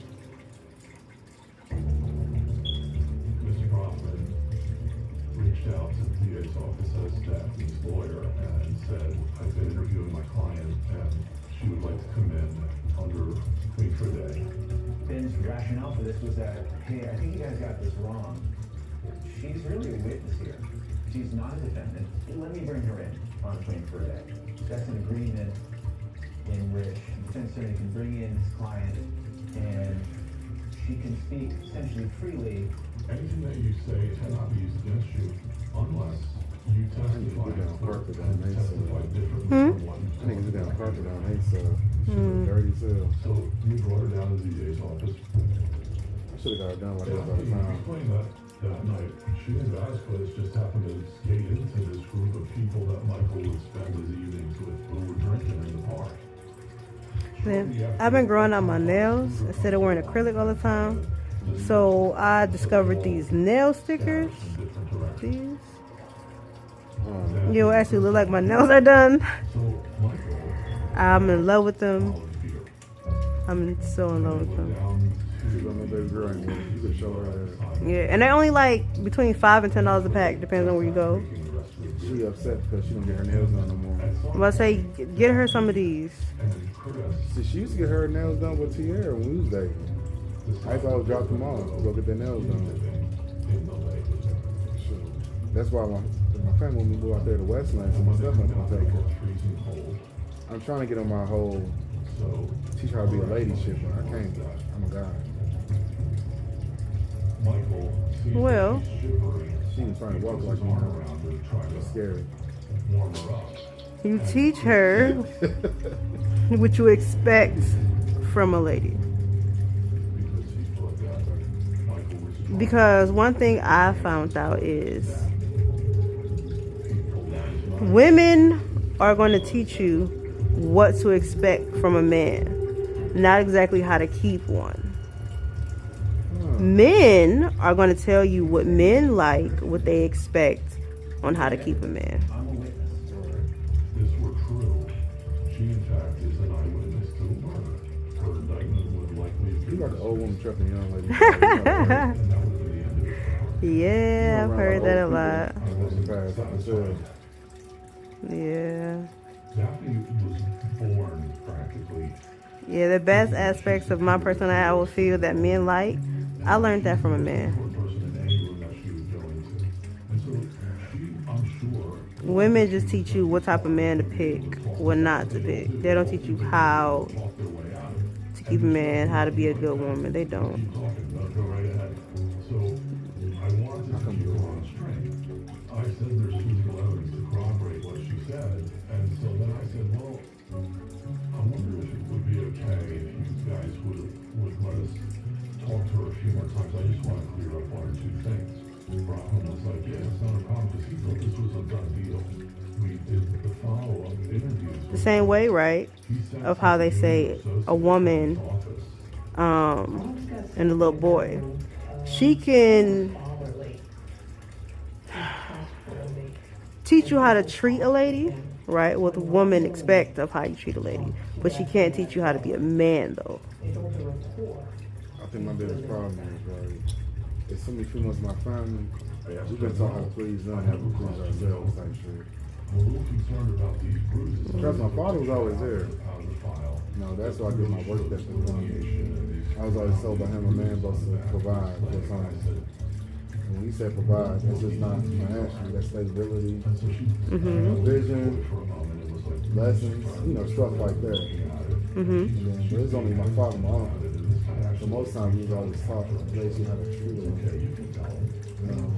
Mr. Kaufman reached out to the DA's office as Daphne's lawyer and said, I've been interviewing my client and she would like to come in under plea for a day. Ben's rationale for this was that, hey, I think you guys got this wrong. She's really a witness here. She's not a defendant. Let me bring her in on plea for a day. That's an agreement in which the defense attorney can bring in his client and she can speak essentially freely. Anything that you say cannot be used against you unless you testify differently from what you I think it's down carpet down there, so she was dirty as hell. So you brought her down to the DA's office. I should have got it done like that all the time. Explain that night. She and Vasquez just happened to skate into this group of people that Michael would spend his evenings with who were drinking in the park. I've been growing out my nails instead of wearing acrylic all the time. So I discovered these nail stickers. These. You'll actually look like my nails are done. I'm in love with them. I'm so in love with them. Yeah, and they're only like between $5 and $10 a pack, depends on where you go. She upset because she don't get her nails done no more. I'm about to say, get her some of these. See, she used to get her nails done with Tierra when we was dating. I used to always drop them off to go get their nails done. That's why my family, when we moved out there to Westland, so my stepmother can take her. I'm trying to get on my whole, teach her how to be a lady shit, but I can't. I'm a guy. Well, she was trying to walk like she was scared. You teach her what you expect from a lady. Because one thing I found out is women are going to teach you what to expect from a man, not exactly how to keep one. Men are going to tell you what men like, what they expect on how to keep a man. This were true. She, in fact, is an eyewitness to the murder. Her indictment would likely be. You got the old woman trapping young lady. Yeah, I've heard that a lot. Yeah. Daphne was born practically. Yeah, the best aspects of my personality I will feel that men like, I learned that from a man. Women just teach you what type of man to pick, what not to pick. They don't teach you how to keep a man, how to be a good woman. They don't. I said there's physical evidence to corroborate what she said, and so then I said, well, I wonder if it would be okay if you guys would let us talk to her a few more times. I just want to clear up one or two things. Brooklyn was like, yeah, it's not a problem because he the same way, right? Of how they say a woman and a little boy. She can teach you how to treat a lady, right? What the woman expect of how you treat a lady. But she can't teach you how to be a man, though. I think my biggest problem is, right, there's so many females in my family, we've been taught how to please them, how to please ourselves, type shit. Trust my father was always there. No, that's why I did my work ethic from. I was always told by him, a man supposed to provide for his home. When he said provide, that's just not financially, that's stability, vision, lessons, you know, stuff like that. But it's only my father and my uncle. So most times he was always taught to place you how to treat a woman. You know,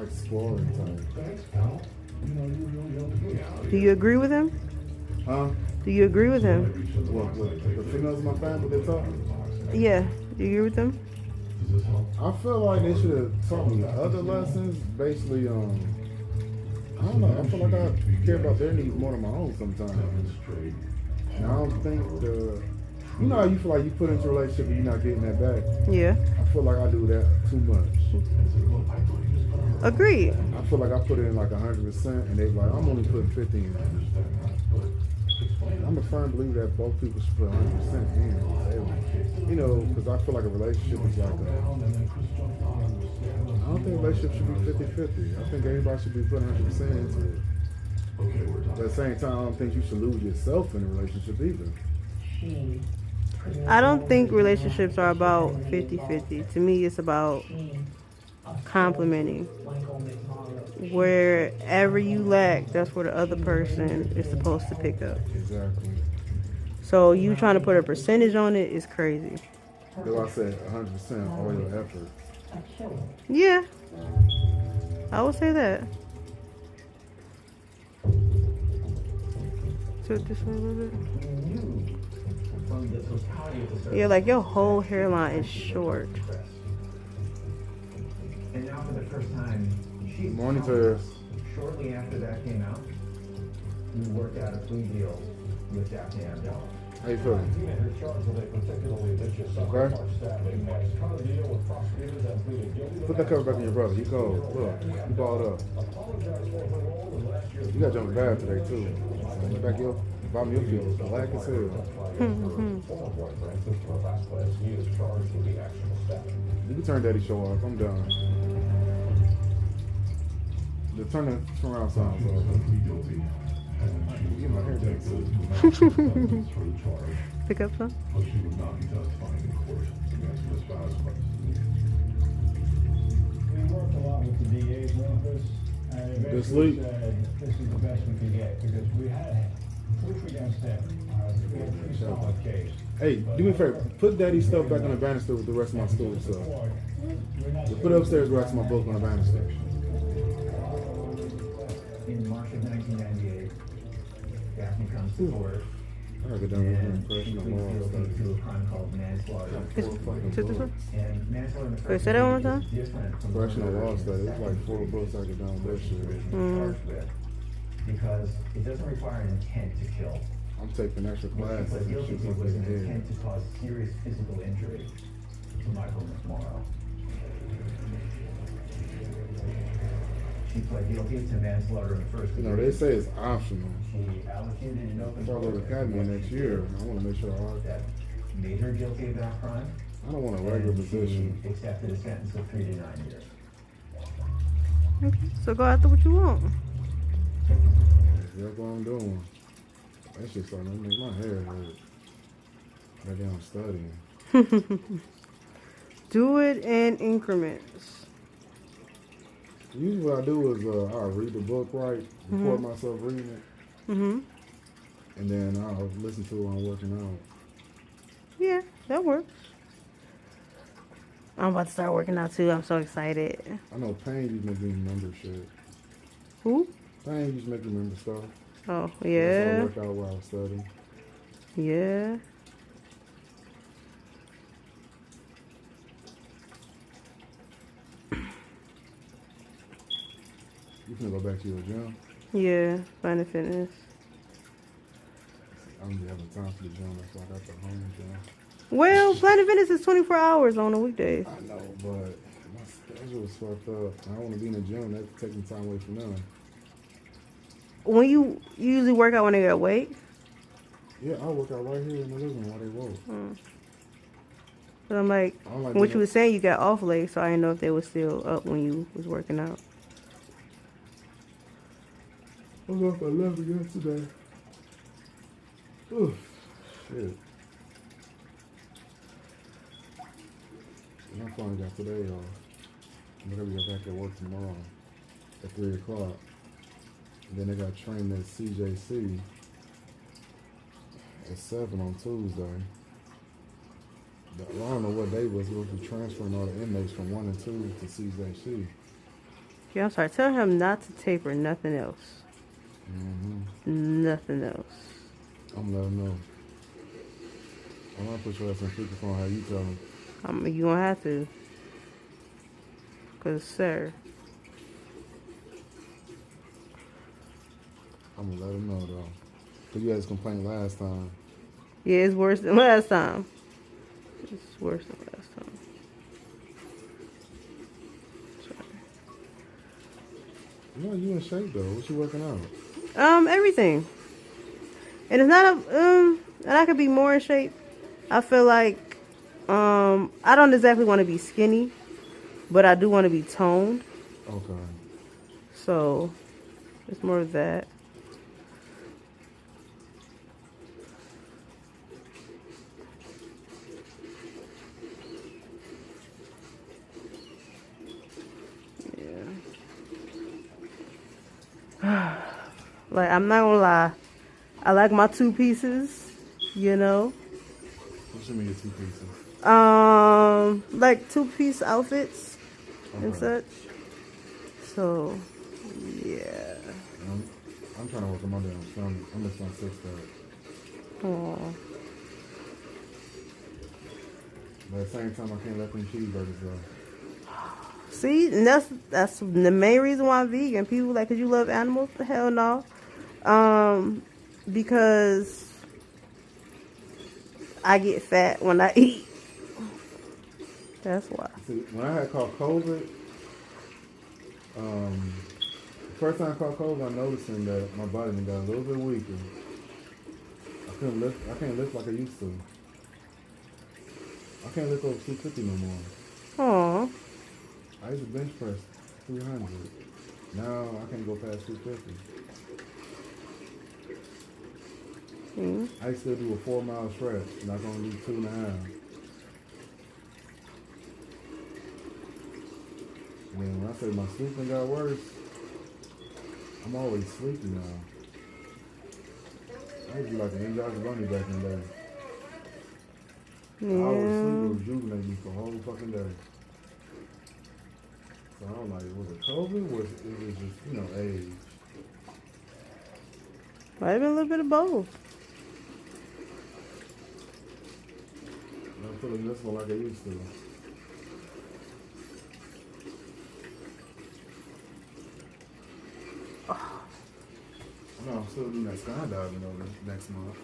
like spoiling type. Do you agree with him? Huh? Do you agree with him? What, the females in my family, they taught me? Yeah. Do you agree with him? I feel like they should have taught me other lessons. Basically, I don't know. I feel like I care about their needs more than my own sometimes. And I don't think you know how you feel like you put into a relationship and you're not getting that back? Yeah. I feel like I do that too much. Agreed. I feel like I put in like 100% and they're like, I'm only putting 50 in. I'm a firm believer that both people should put 100% in. You know, because I feel like a relationship is like I don't think a relationship should be 50-50. I think everybody should be putting 100% into it. But at the same time, I don't think you should lose yourself in a relationship either. I don't think relationships are about 50-50. To me, it's about complimenting. Wherever you lack, that's where the other person is supposed to pick up. Exactly. So you trying to put a percentage on it is crazy. Do I say 100% all your effort? Yeah. I would say that. Tilt this way a little bit. Yeah, like your whole hairline is short. And now for the first time, Morning to us. Shortly after that came out, we worked out a plea deal with Daphne Abdel. How you feeling? Okay. Put that cover back in your brother. You cold. Look, you balled up. You got jumping bad today too. So you back your bottom of your field, black as hell. You can turn Daddy show off. I'm done. The turn around sounds off. Get my hair done. Pick up some? We worked a lot with the DA's office, and eventually said this is the best we could get because we had proof against him. We had a pretty solid case. Hey, do me a favor. Put Daddy's stuff back on the banister with the rest of my school stuff. Put it upstairs with the rest of my book on the banister. In March of 1998, Daphne comes to court. I gotta get done with the And impression she of pleads all guilty stuff. to a crime called manslaughter. Sit this way. And manslaughter in the Wait, first say that one more degree time? is different from Correctional murder law in study. the It's like 4 books I get done with that shit. charged with, because it doesn't require an intent to kill. I'm taking extra What she classes pled and guilty shit to like was an that. intent to cause serious physical injury to Michael McMorrow. She pled guilty to manslaughter in the first You degree. know, they say it's optional. She allocated an open If I go to academy next year, I want to make sure that made her guilty of that crime. I don't want a regular and position. She accepted a sentence of 3 to 9 years. Okay, so go after what you want. That's what I'm doing. That shit starting to make my hair hurt. That damn studying. Do it in increments. Usually what I do is I'll read the book right, record myself reading it, and then I'll listen to it while I'm working out. Yeah, that works. I'm about to start working out too. I'm so excited. I know pain used to make me remember shit. Who? Pain used to make me remember stuff. Oh, So I yeah. work out while I study. Yeah. You can go back to your gym. Yeah, Planet Fitness. I don't be having time for the gym. That's why I got the home gym. Well, Planet Fitness is 24 hours on the weekdays. I know, but my schedule is fucked up. I don't want to be in the gym. That's taking time away from them. When you usually work out when they awake? Yeah, I work out right here in the living room while they woke. But I'm like, like what you were saying, you got off late, so I didn't know if they were still up when you was working out. I was up at 11 yesterday. Ooh, shit. And I finally got today off. I'm gonna be back at work tomorrow at 3 o'clock. And then they got trained at CJC at 7 on Tuesday. But I don't know what day was. It was transferring all the inmates from 1 and 2 to CJC. Yeah, I'm sorry. Tell him not to taper nothing else. Nothing else. I'm gonna let him know. I'm gonna put your ass on speakerphone. How you tell him? You gonna have to. Cause sir. I'm gonna let him know though. Cause you had this complaint last time. Yeah, it's worse than last time. It's worse than last time. Sorry. You know you in shape though. What you working out? Everything. And it's not and I could be more in shape. I feel like I don't exactly want to be skinny, but I do want to be toned. Okay. So it's more of that. Yeah. Like, I'm not gonna lie, I like my 2 pieces, you know. What you mean 2 pieces? Like 2-piece outfits and Okay. such. So, yeah. I'm trying to work on my damn stomach. I'm just on 6 pack. Aww. But at the same time, I can't let them cheeseburgers go. See, and that's the main reason why I'm vegan. People like, 'cause you love animals? Hell no. Because I get fat when I eat. That's why. See, when I had caught COVID, the first time I caught COVID, I noticing that my body got a little bit weaker. I can't lift like I used to. I can't lift over 250 no more. Aww. I used to bench press 300. Now I can't go past 250. I still do a 4-mile stretch, and I'm gonna do 2.5. And then when I say my sleeping got worse, I'm always sleepy now. I used to be like an Energizer Bunny back in the day. I always sleep would rejuvenate me for a whole fucking day. So I'm like, was it COVID? Was it just, age? Might have been a little bit of both. I'm feeling this one like I used to. No, I'm still doing that skydiving over next month.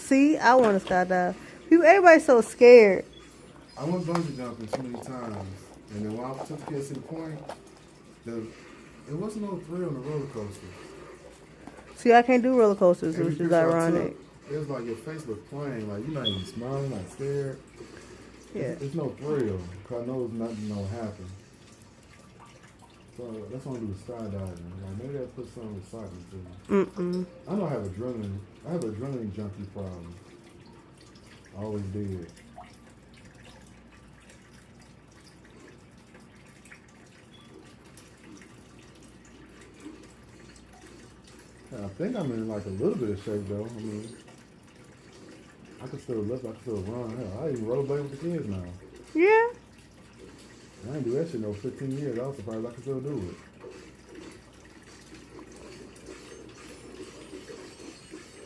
See, I want to skydive. Everybody's so scared. I went bungee jumping too many times, and then when I took kids to the point, it wasn't no thrill in the roller coaster. See, I can't do roller coasters, Every which is picture I ironic. took, it was like your face was plain, like you're not even smiling, not scared. Yeah. It's no thrill, because I know it's nothing gonna happen. So that's why I do the skydiving. Like maybe I put some excitement to me. I know I have adrenaline junkie problem. I always did. I think I'm in like a little bit of shape though. I mean, I can still lift, I can still run. Hell, I even rollerblade with the kids now. Yeah. I ain't do that shit no 15 years. I was surprised I could still do it.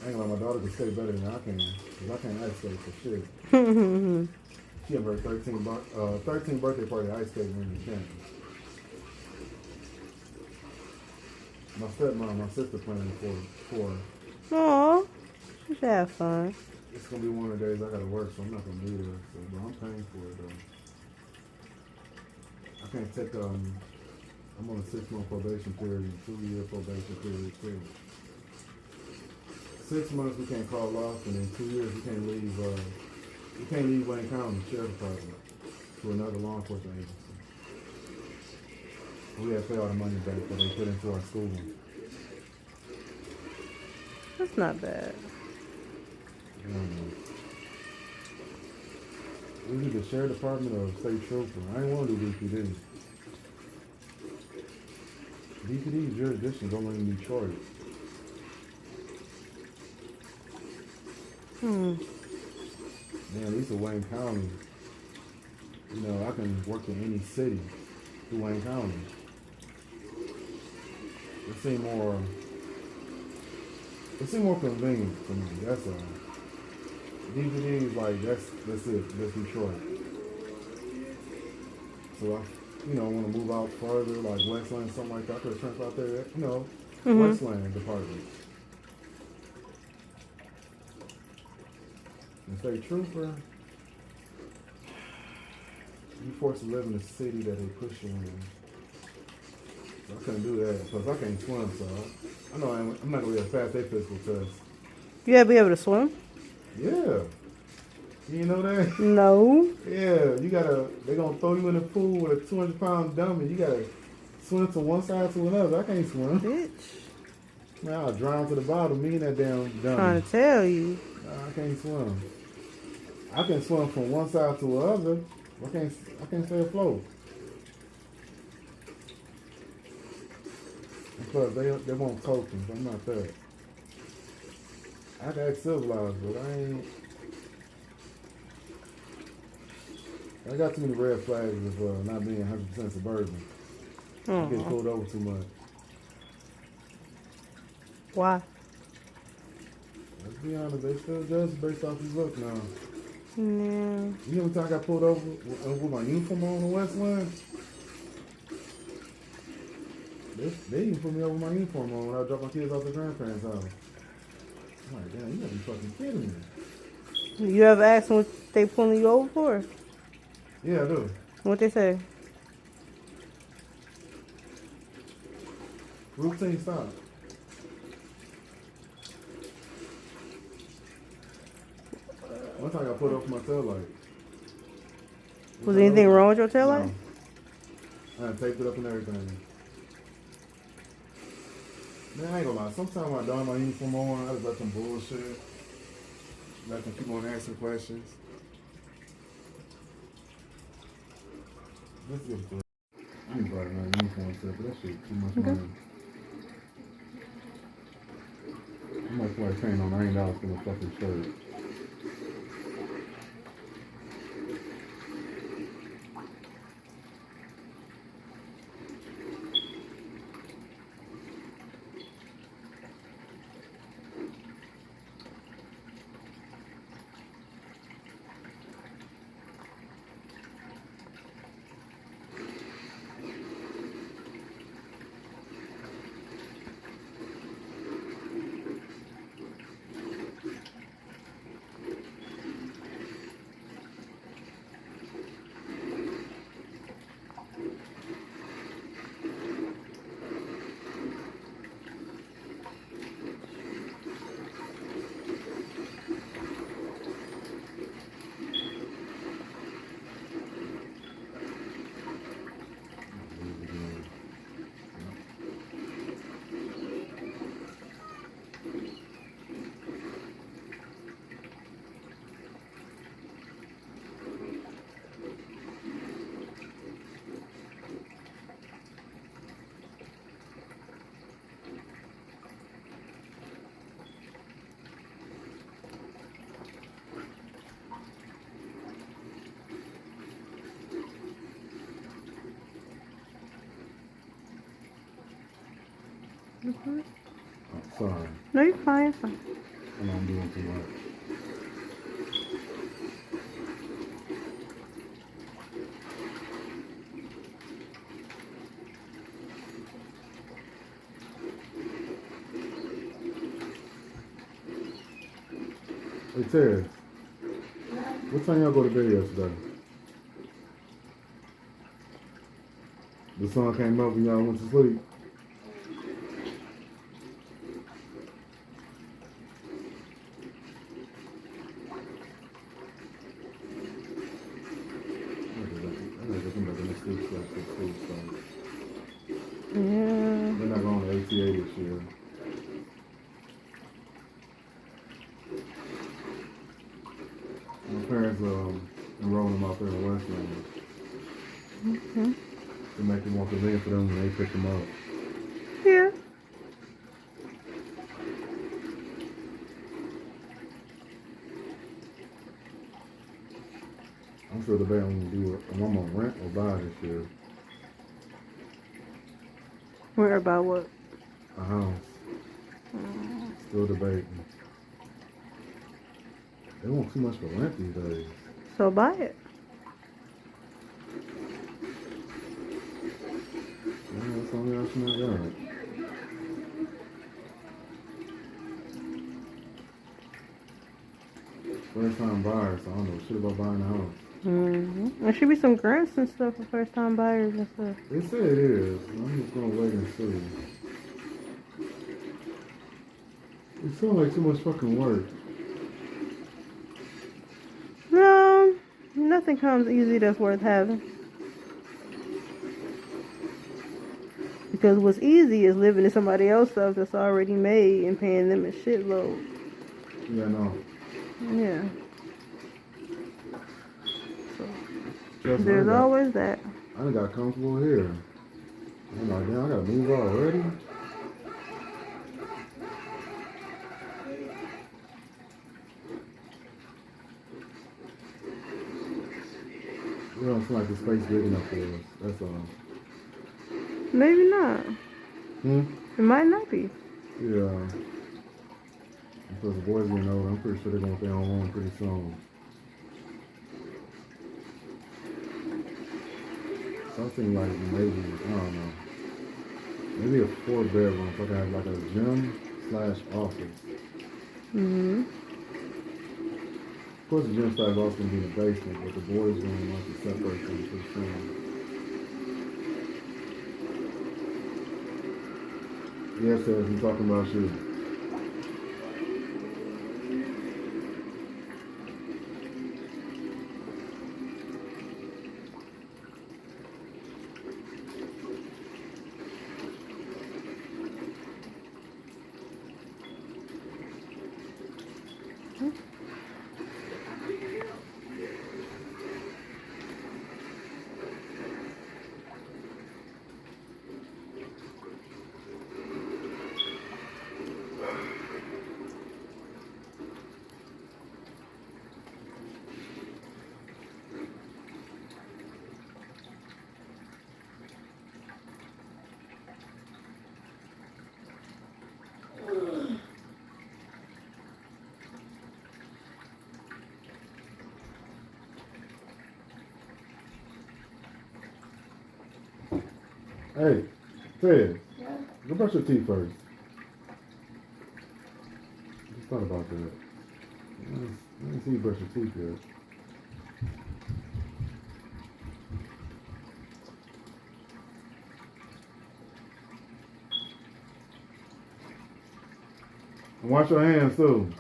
I ain't like my daughter can skate better than I can, because I can't ice skate for shit. She had her 13th birthday party ice skating in the camp. My stepmom, my sister planning for her. Aww. You should have fun. It's gonna be one of the days I gotta work, so I'm not gonna be there. So, but I'm paying for it though. I can't take I'm on a 6-month probation period, 2-year probation period too. 6 months we can't call off, and then 2 years we can't leave. We can't leave Wayne County Sheriff Department to another law enforcement agency. We have to pay all the money back that they put into our school. That's not bad. It was either Sheriff Department or State Trooper. I ain't want to do DPD. DPD jurisdiction only in Detroit. Man, at least in Wayne County, you know, I can work in any city through Wayne County. It seems more convenient for me, that's all. DPD is like, that's it, that's Detroit. So I, you know, want to move out further, like Westland, something like that. I could have transferred out there, you know, Westland Department. And State Trooper, you forced to live in a city that they push you in. So I couldn't do that, because I can't swim, so I know I'm not going to be able to pass their physical test. You gotta be able to swim? Yeah. You know that? No. Yeah, they're going to throw you in the pool with a 200-pound dummy. You got to swim to one side to another. I can't swim. Bitch. Man, I'll drown to the bottom, me and that damn dummy. Trying to tell you. Nah, I can't swim. I can swim from one side to the other. I can't stay afloat. And plus, they won't coach me. I'm not that. I can act civilized, but I got too many red flags of not being 100% suburban. I get pulled over too much. Why? Let's be honest, they still judge based off his look now. Yeah. You know what time I got pulled over with my uniform on the West Line? They even put me over my uniform on when I dropped my kids off their grandparents' house. I'm like, damn, you gotta be fucking kidding me. You ever asked them what they pulling you over for? Yeah, I do. What they say? Routine stop. One time I got pulled over for my taillight. Was anything wrong with your taillight? No. I had taped it up and everything. Man, I ain't gonna lie. Sometimes when I don't have my uniform on, I just let them bullshit. Let them keep on asking questions. Let's get to it. I ain't brought my uniform set, but that shit too much money. I might feel like paying on $90 for a fucking shirt. Mm-hmm. Oh, sorry. No, you're fine. You're fine. I know I'm doing too much. Hey, Ted. What time y'all go to bed yesterday? The sun came up and y'all went to sleep. Yeah. They're not going to ATA this year. My parents enrolled them out there in the West End. Mm-hmm. To make it more convenient for them when they pick them up. Yeah. I'm sure the band will do it. I'm gonna rent or buy this year. Where about what? A house. Still debating. They want too much for rent these days. So buy it. Yeah, that's the only option I got. First time buyer, so I don't know shit about buying a house. Mm-hmm. There should be some grants and stuff for first time buyers and stuff. They say it is. I'm just gonna wait and see. It sounds like too much fucking work. No, nothing comes easy that's worth having. Because what's easy is living in somebody else's stuff that's already made and paying them a shitload. Yeah, no. Yeah. So, there's always that. I done got comfortable here. I'm like, damn, I gotta move already? We don't feel like the space big enough for us. That's all. Maybe not. It might not be. Yeah. Because the boys getting older, I'm pretty sure they're going to be on one pretty soon. Something like maybe, I don't know. Maybe a 4-bedroom so I can have like a gym/office. Mm-hmm. Of course the gym/office also can be in the basement, but the boys room wants to separate them pretty soon. Yes, sir, he's talking about you. Hey, Fred, go brush your teeth first. Just thought about that. Let me see you brush your teeth yet. And wash your hands too.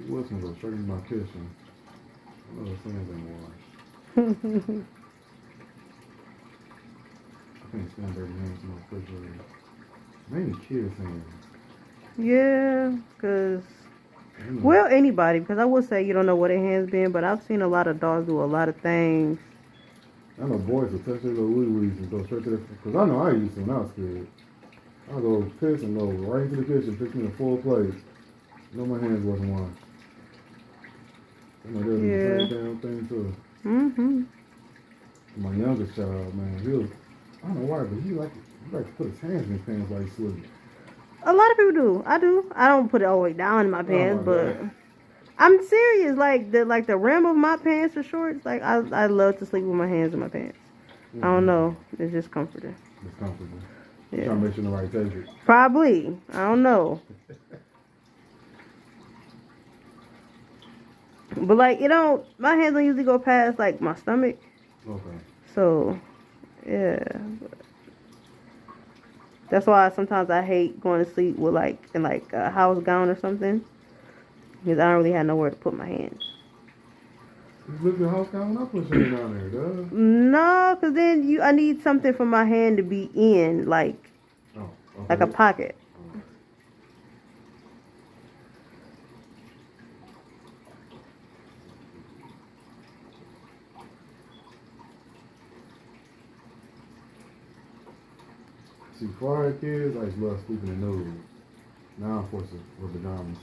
You was gonna go straight into my kitchen. I know the hands ain't washed. I can't stand dirty hands in my refrigerator. Mainly kids' hands. Yeah, because, well, anybody, because I would say you don't know what their hands been, but I've seen a lot of dogs do a lot of things. I know boys will touch their little wee-wees and go straight to the, because I know I used to when I was a kid. I'll go piss and go right into the kitchen, fix me a full plate. No, my hands wasn't washed. I know they're doing the same damn thing too. Mm-hmm. My youngest child, man, I don't know why, but he like to put his hands in his pants while he's sleeping. A lot of people do. I do. I don't put it all the way down in my pants, but I'm serious. Like the rim of my pants are shorts. Like I love to sleep with my hands in my pants. I don't know. It's just comforting. It's comfortable. Yeah. Trying to make sure nobody takes it. Probably. I don't know. But like, my hands don't usually go past like my stomach. Okay. So, yeah. That's why sometimes I hate going to sleep with in a house gown or something. Because I don't really have nowhere to put my hands. You live your house gown? I put shit down there, duh. No, because then I need something for my hand to be in, like a pocket. See, before I had kids, I used to love sleeping in nude. Now I'm forced to wear pajamas.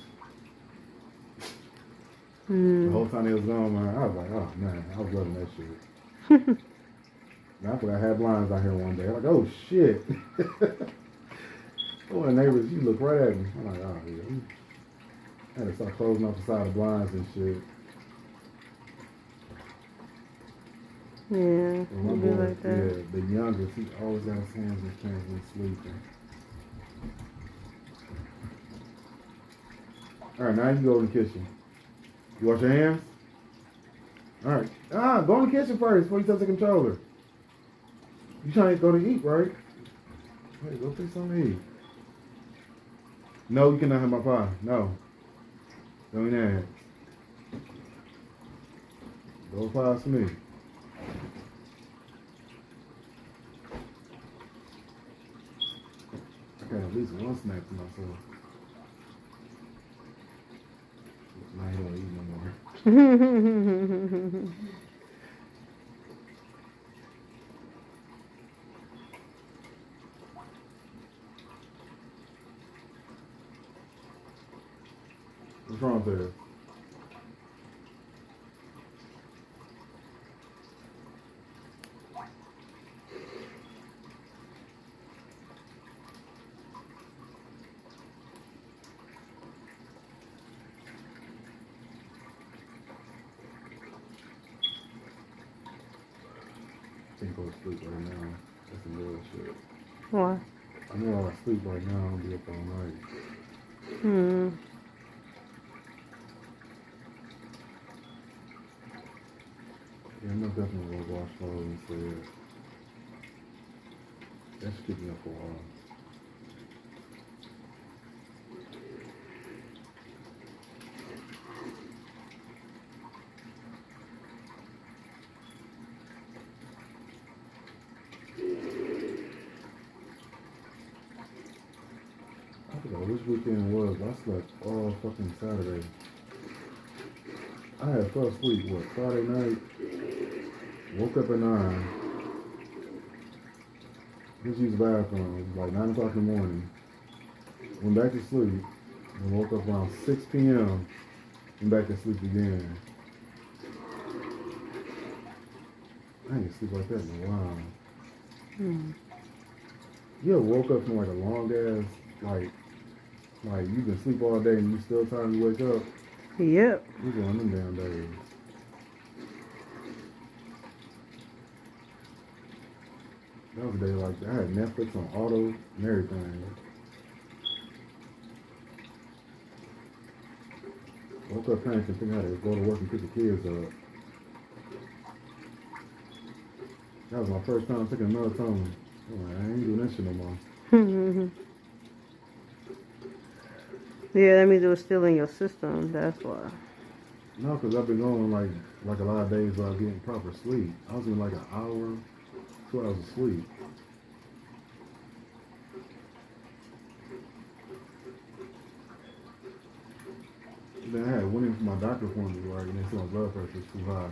The whole time they was gone, man, I was like, oh man, I was loving that shit. Now I forgot I had blinds out here one day. I'm like, oh shit. Oh, the neighbors, you look right at me. I'm like, oh yeah. I had to start closing off the side of blinds and shit. Yeah, And my be boy, like that. yeah, the youngest, he always got his hands in his pants and sleeping. All right, now you go in the kitchen. You wash your hands? All right. Go in the kitchen first before you touch the controller. You trying to go to eat, right? Hey, go pick something to eat. No, you cannot have my pie. No. Don't eat that. Those pies for me. I got at least one snack to myself. Now he don't eat no more. What's wrong there? I can't go to sleep right now. That's some real shit. Why? I know I sleep right now. I'll be up all night. Yeah, I'm definitely gonna wash clothes instead. That should keep me up for a while. I forgot which weekend it was, but I slept all fucking Saturday. I had fell asleep, Friday night? Woke up at 9. Just used the bathroom. It was like 9 o'clock in the morning. Went back to sleep. And woke up around 6 p.m. Went back to sleep again. I ain't sleep like that in a while. You ever woke up from like a long ass, like you can sleep all day and you still tired to wake up? Yep. We go on them damn days. That was a day like that. I had Netflix on auto and everything. Woke up panicking, thinking I had to go to work and pick the kids up. That was my first time taking melatonin. I'm like, I ain't doing that shit no more. Yeah, that means it was still in your system. That's why. No, because I've been going like a lot of days without getting proper sleep. I was getting like an hour, 2 hours of sleep. Then I went in for my doctor appointment, right, and they said my blood pressure was too high.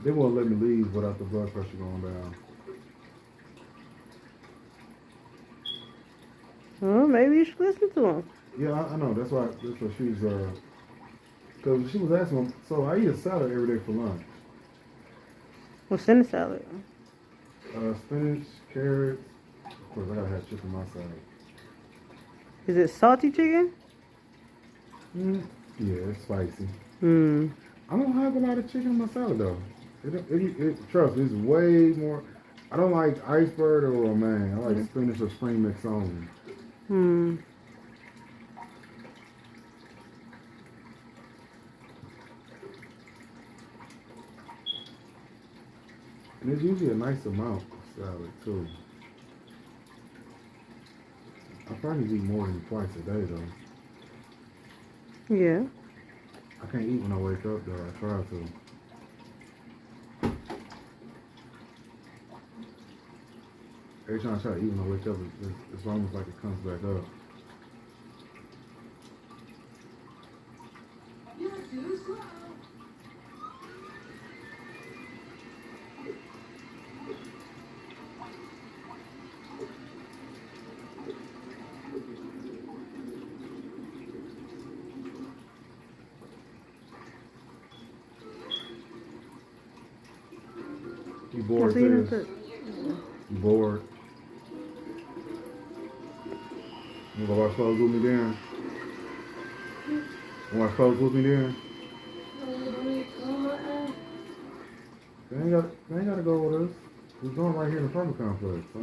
They won't let me leave without the blood pressure going down. Well, maybe you should listen to him. Yeah, I know. That's what she's, because she was asking, so I eat a salad every day for lunch. What's in the salad? Spinach, carrots. Of course, I gotta have chicken on my salad. Is it salty chicken? Yeah, it's spicy. I don't have a lot of chicken on my salad though. Trust me, it's way more. I don't like iceberg or romaine. I like spinach or spring mix only. And it's usually a nice amount of salad too. I probably eat more than twice a day though. Yeah. I can't eat when I wake up though. I try to. Every time I try to eat when I wake up, it's almost like it comes back up. You bored, sis? You bored? You wanna watch clothes with me then? You watch clothes with me then? They ain't gotta go with us. We're going right here in the apartment complex, huh?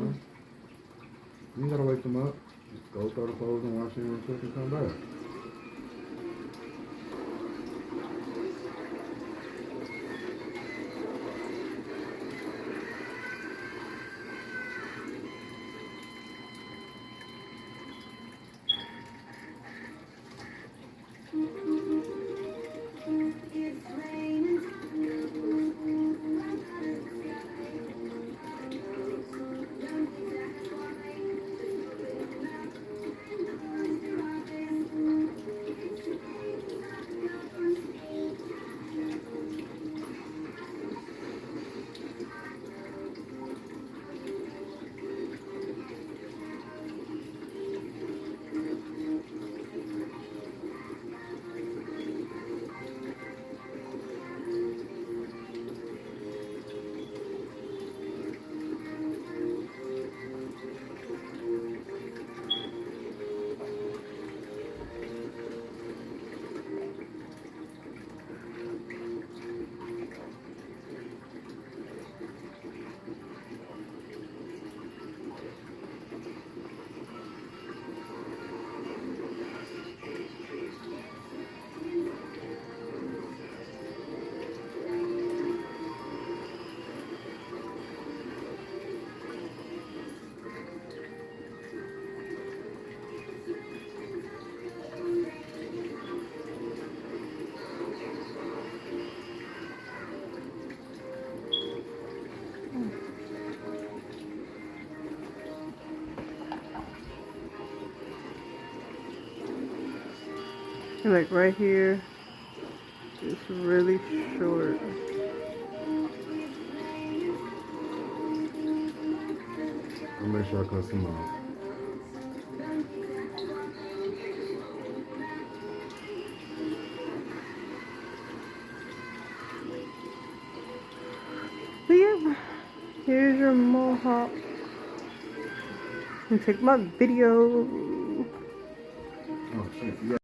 You ain't gotta wake them up. Just go throw the clothes and wash them real quick and come back. Like right here, it's really short. I'll make sure I cut some out. But yeah, here's your mohawk. And take my video. Oh shit,